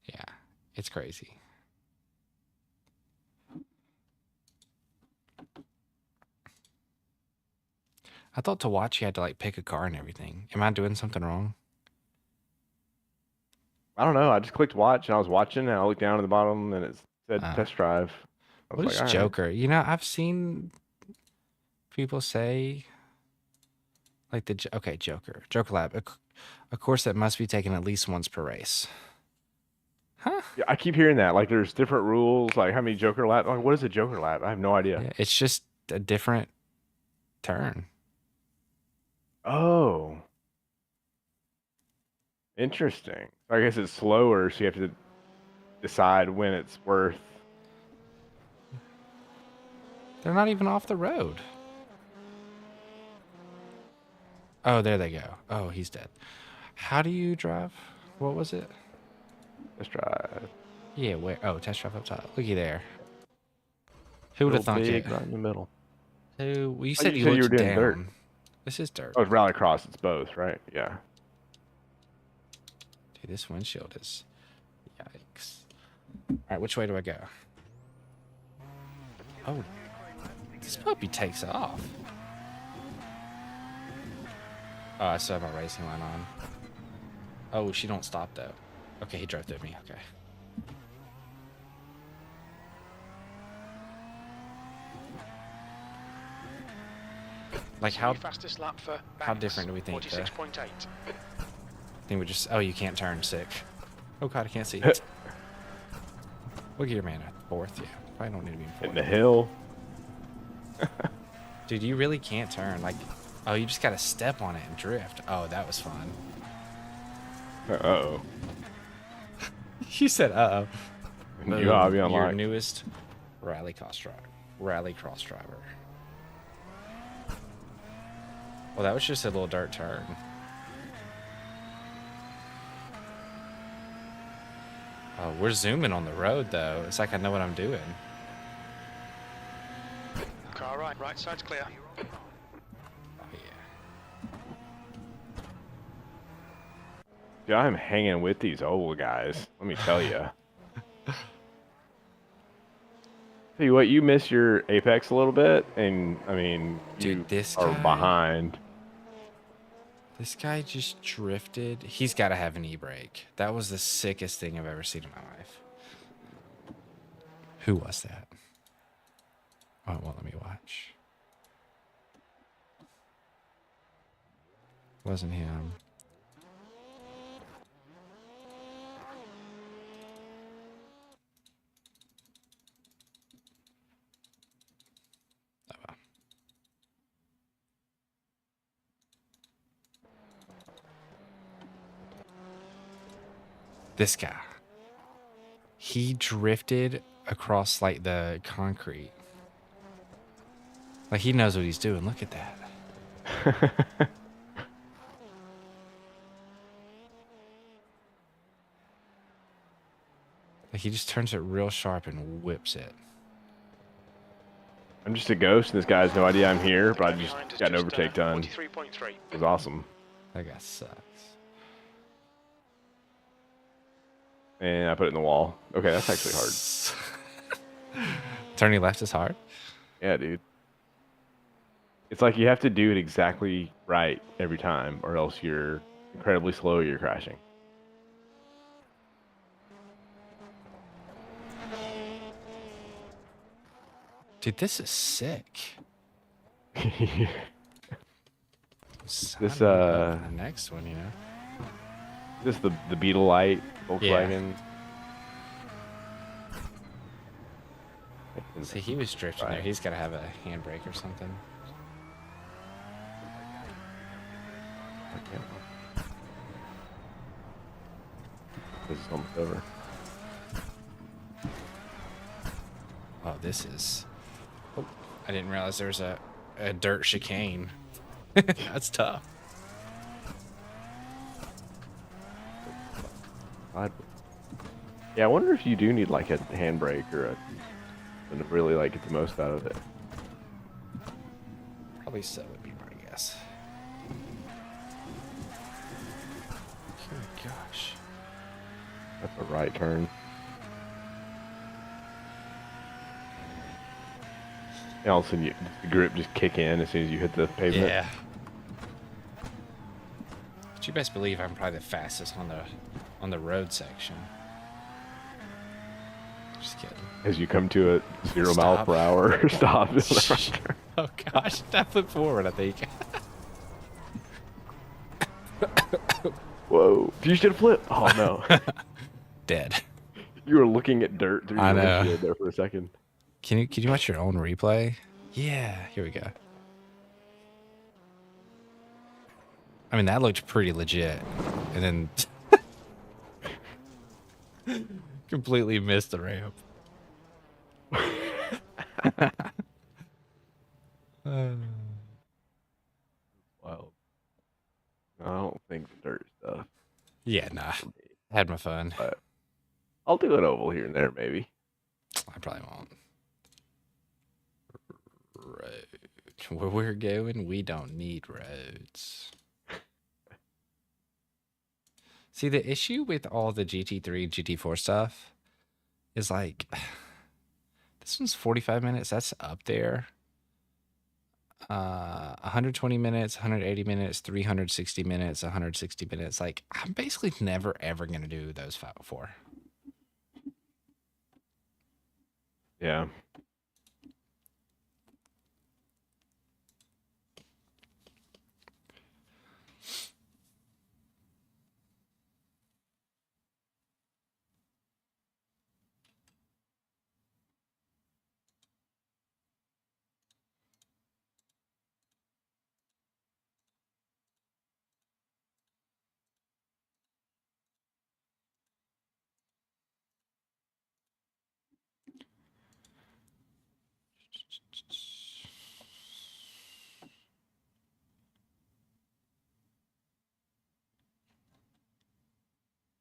Yeah, it's crazy. I thought to watch you had to like pick a car and everything. Am I doing something wrong? I don't know. I just clicked watch and I was watching and I looked down at the bottom and it said test drive. What is Joker? Right. You know, I've seen people say like Joker Lab, a course that must be taken at least once per race. Huh? Yeah, I keep hearing that. Like, there's different rules. Like, how many Joker lap? Like, what is a Joker lap? I have no idea. Yeah, it's just a different turn. Oh, interesting. I guess it's slower, so you have to decide when it's worth. They're not even off the road. Oh, there they go. Oh, he's dead. How do you drive? What was it? Test drive. Yeah, where? Oh, test drive up top. Looky there. Who would have thunk it? Right in the middle. Who? Well, you said you were doing dirt. This is dirt. Oh, it's rallycross. It's both, right? Yeah. Dude, this windshield is... Yikes. All right, which way do I go? Oh, this puppy takes off. Oh, I still have my racing line on. Oh, she don't stop, though. Okay, he drove through me. Okay. Like how fastest lap for how different do we think? 46.8. I think we just. Oh, you can't turn. Sick. Oh God, I can't see it. Look at your man at fourth. Yeah, probably don't need to be in fourth. In the hill. Dude, you really can't turn. Like, oh, you just gotta step on it and drift. Oh, that was fun. Uh-oh. You said uh-oh. You gotta be on your newest rallycross driver. Well, that was just a little dirt turn. Oh, we're zooming on the road, though. It's like I know what I'm doing. Car right side's clear. Oh, yeah. Dude, I'm hanging with these old guys. Let me tell you. Tell you what, you miss your Apex a little bit, and I mean, dude, this are guy, behind. This guy just drifted. He's got to have an e-brake. That was the sickest thing I've ever seen in my life. Who was that? Oh, well, let me watch. Wasn't him. Oh, well. This guy. He drifted across like the concrete. Like he knows what he's doing. Look at that. Like he just turns it real sharp and whips it. I'm just a ghost, and this guy has no idea I'm here, but I just got an overtake done. 43.3. It was awesome. That guy sucks. And I put it in the wall. Okay, that's actually hard. Turning left is hard. Yeah, dude. It's like you have to do it exactly right every time, or else you're incredibly slow, you're crashing. Dude, this is sick. This the next one, you know. This is the Beetle Light Volkswagen. Yeah. See, he was drifting there. He's got to have a handbrake or something. This is almost over. Oh, this is... Oh, I didn't realize there was a dirt chicane. That's tough. Yeah, I wonder if you do need like a handbrake or a to really like get the most out of it. Probably so would be my guess. Oh my gosh. That's a right turn. And all of a sudden, the grip just kick in as soon as you hit the pavement. Yeah. But you best believe I'm probably the fastest on the road section. Just kidding. As you come to a 0 mile per hour stop. Oh gosh, that flip forward, I think. Whoa! You should flip. Oh no! Dead. You were looking at dirt through your windshield there for a second. Can you watch your own replay? Yeah, here we go. I mean, that looked pretty legit, and then completely missed the ramp. Wow. I don't think the dirt stuff. Yeah, nah. Had my fun. But I'll do an oval here and there, maybe. I probably won't. Road. Where we're going, we don't need roads. See, the issue with all the GT3 and GT4 stuff is like, this one's 45 minutes. That's up there. 120 minutes, 180 minutes, 360 minutes, 160 minutes. Like, I'm basically never, ever going to do those 4. Yeah.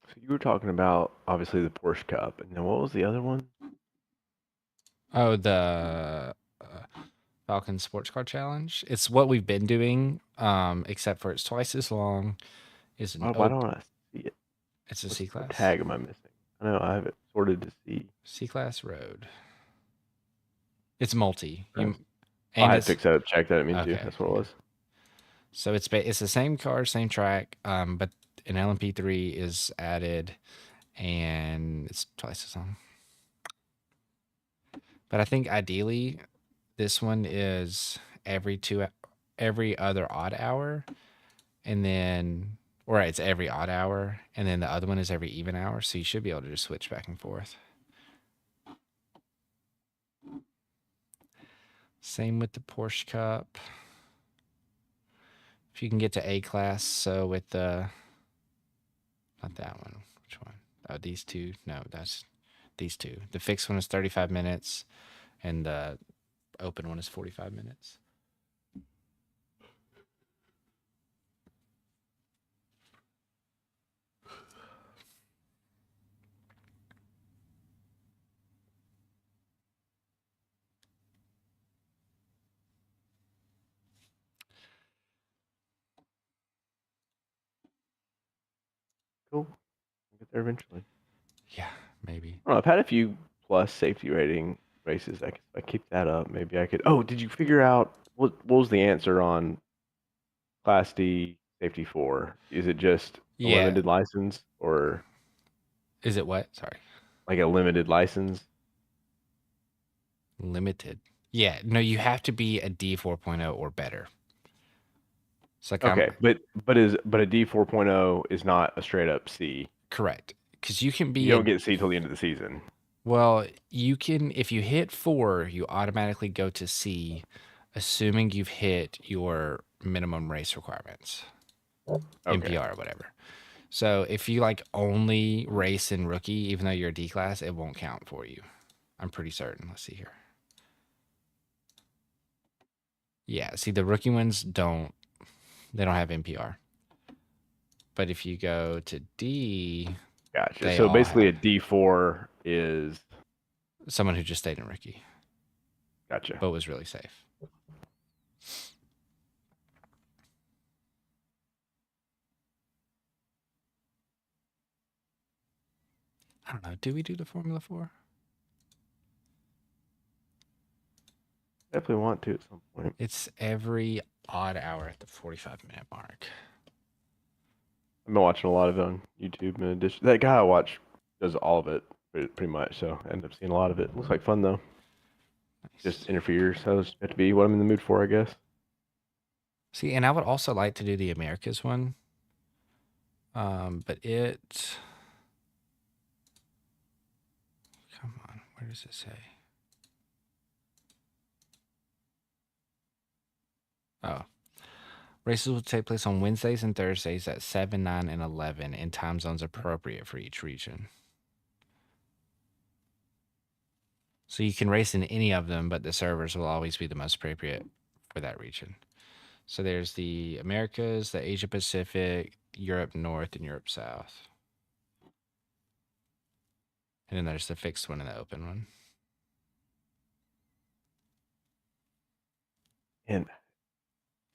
So you were talking about, obviously, the Porsche Cup. And then what was the other one? Oh, the Falcon Sports Car Challenge. It's what we've been doing, except for it's twice as long. Why don't I see it? It's a C-Class. What tag am I missing? I know, I have it sorted to see. C-Class Road. It's multi. I had to fix that, check that at me too. That's what it was. So it's the same car, same track, but an LMP3 is added, and it's twice as long. But I think ideally, this one is every other odd hour, and then, or it's every odd hour, and then the other one is every even hour. So you should be able to just switch back and forth. Same with the Porsche Cup. If you can get to A class, so with the, not that one, which one? Oh, these two. No, that's these two. The fixed one is 35 minutes, and the open one is 45 minutes. Cool. We'll get there eventually. Yeah, maybe. I don't know, I've had a few plus safety rating races. If I keep that up, maybe I could. Oh, did you figure out what was the answer on Class D Safety 4? Is it just a Yeah. limited license or Is it what? Sorry. like a limited license? Limited. Yeah. No, you have to be a D 4.0 or better. It's like Okay, but a D 4.0 is not a straight up C. correct. Because you can be You don't get C till the end of the season. well, you can, if you hit 4, you automatically go to C, assuming you've hit your minimum race requirements, MPR or whatever. So if you like only race in rookie, even though you're a D class, it won't count for you. I'm pretty certain. Let's see here. Yeah, see the rookie ones they don't have MPR. But if you go to D, Gotcha. So basically, a D4 is someone who just stayed in rookie. Gotcha. But was really safe. I don't know. Do we do the Formula 4? Definitely want to at some point. It's every odd hour at the 45-minute mark. I've been watching a lot of it on YouTube. In addition, that guy I watch does all of it pretty much. So I end up seeing a lot of it. Looks like fun though. Nice. Just interferes. So it's meant to be what I'm in the mood for, I guess. See, and I would also like to do the Americas one. But it... Come on. Where does it say? Oh. Races will take place on Wednesdays and Thursdays at 7, 9, and 11 in time zones appropriate for each region. So you can race in any of them, but the servers will always be the most appropriate for that region. So there's the Americas, the Asia Pacific, Europe North, and Europe South. And then there's the fixed one and the open one. And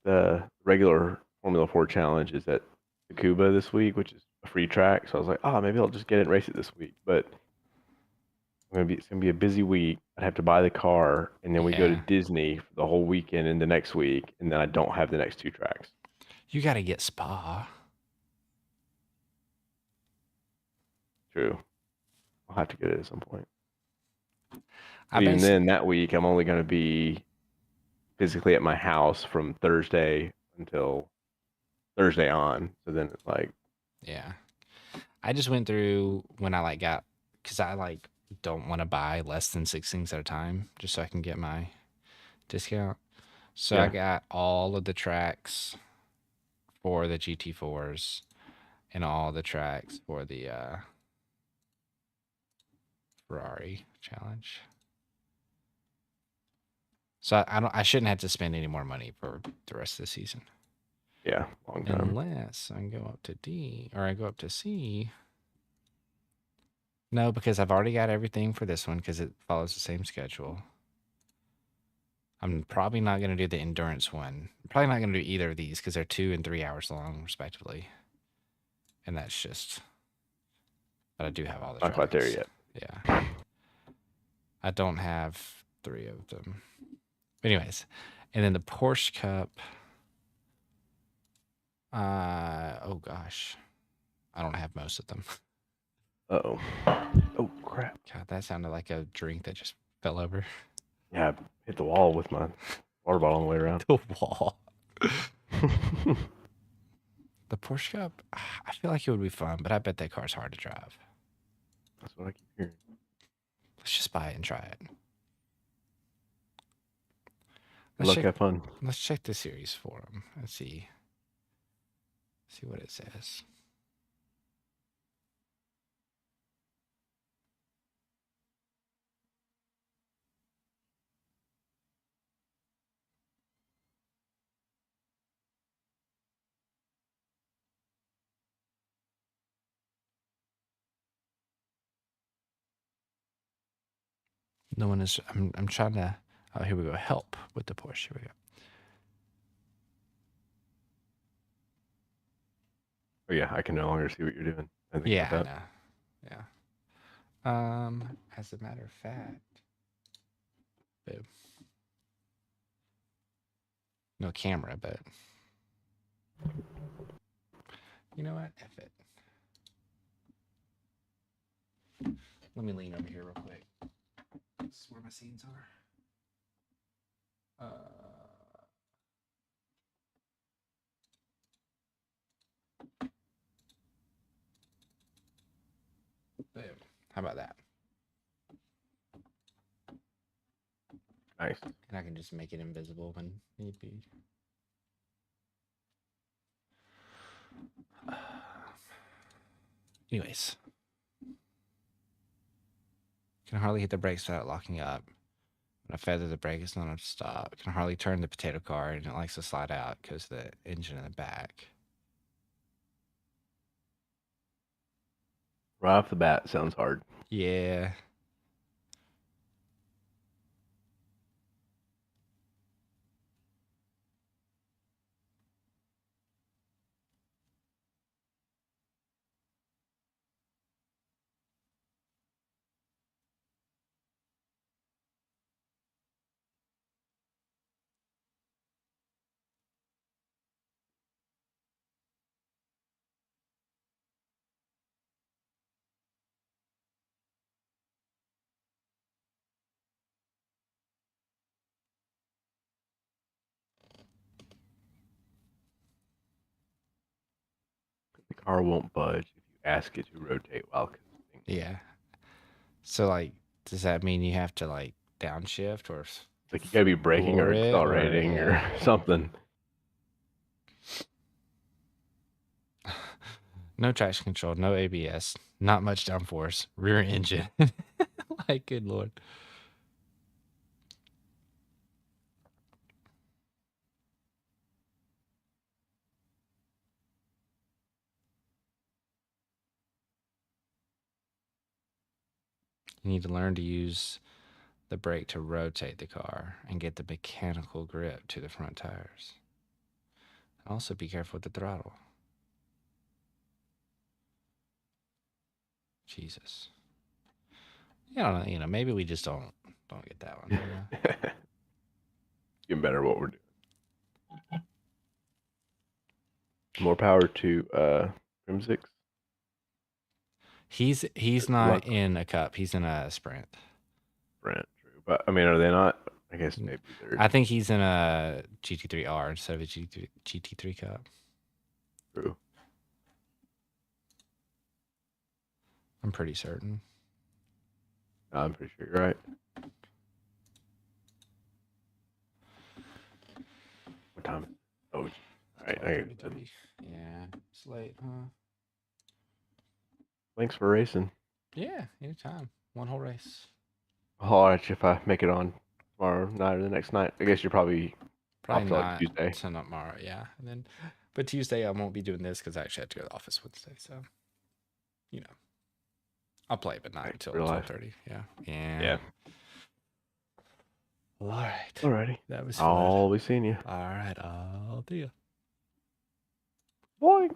the regular Formula 4 challenge is at Cuba this week, which is a free track. So I was like, oh, maybe I'll just get it and race it this week. But it's gonna be a busy week. I'd have to buy the car, and then we go to Disney for the whole weekend into next week, and then I don't have the next 2 tracks. You got to get Spa. True. I'll have to get it at some point. Even then, that week, I'm only going to be physically at my house from Thursday until Thursday on. So then it's like... Yeah. I just went through when I got... Because I don't want to buy less than 6 things at a time just so I can get my discount. So I got all of the tracks for the GT4s and all the tracks for the Ferrari challenge. So I shouldn't have to spend any more money for the rest of the season. Yeah, long time. Unless I go up to D or I go up to C. No, because I've already got everything for this one because it follows the same schedule. I'm probably not going to do the endurance one. I'm probably not going to do either of these because they're 2 and 3 hours long, respectively. And that's just... But I do have all the Not quite there yet. Yeah. I don't have 3 of them. Anyways. And then the Porsche Cup. Oh gosh, I don't have most of them. Uh-oh. Oh, crap. God, that sounded like a drink that just fell over Yeah, I hit the wall with my water bottle on the way around. the wall. The Porsche Cup, I feel like it would be fun, but I bet that car's hard to drive. That's what I keep hearing. Let's just buy it and try it. Good luck, have fun. Let's check the series forum and see what it says. No one is. I'm trying to. Oh, here we go. Help with the Porsche. Here we go. Oh yeah, I can no longer see what you're doing. I think Yeah, I about know. Yeah. As a matter of fact, boom. No camera, but you know what? F it. Let me lean over here real quick. This is where my scenes are. Boom. How about that? Nice. And I can just make it invisible when need be. Anyways. Can hardly hit the brakes without locking up. When I feather the brake, it's not enough to stop. Can hardly turn the potato car, and it likes to slide out because of the engine in the back. Right off the bat, sounds hard. Yeah. The car won't budge if you ask it to rotate while coasting. Yeah. So, like, does that mean you have to, like, downshift or Like you gotta be braking or floor it, or accelerating yeah. or something. No traction control, no ABS, not much downforce, rear engine. Like, good lord. You need to learn to use the brake to rotate the car and get the mechanical grip to the front tires. Also, be careful with the throttle. Jesus. Yeah, you know, maybe we just don't get that one. You know? Getting better at what we're doing. More power to Crimsix. He's not in a cup. He's in a sprint. True. But I mean, are they not? I guess maybe they're I think he's in a GT3R instead of a GT3 cup. true. I'm pretty certain. I'm pretty sure you're right. What time? Oh, all right. Yeah, it's late, huh? Thanks for racing. Yeah, anytime. One whole race. I'll let you if I make it on tomorrow night or the next night. I guess you're probably Probably off till like not Tuesday. tomorrow, yeah. And then, but Tuesday I won't be doing this because I actually have to go to the office Wednesday. So, you know, I'll play, but not Right, until real life. 12:30. Yeah. Yeah. All right. Alrighty. That was fun. I'll be seeing you. All right. I'll see you. Boy.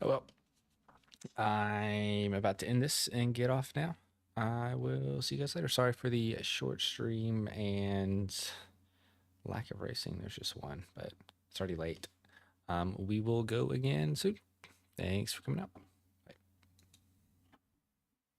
Oh well. I'm about to end this and get off now. I will see you guys later. Sorry for the short stream and lack of racing. There's just one, but it's already late. We will go again soon. Thanks for coming out.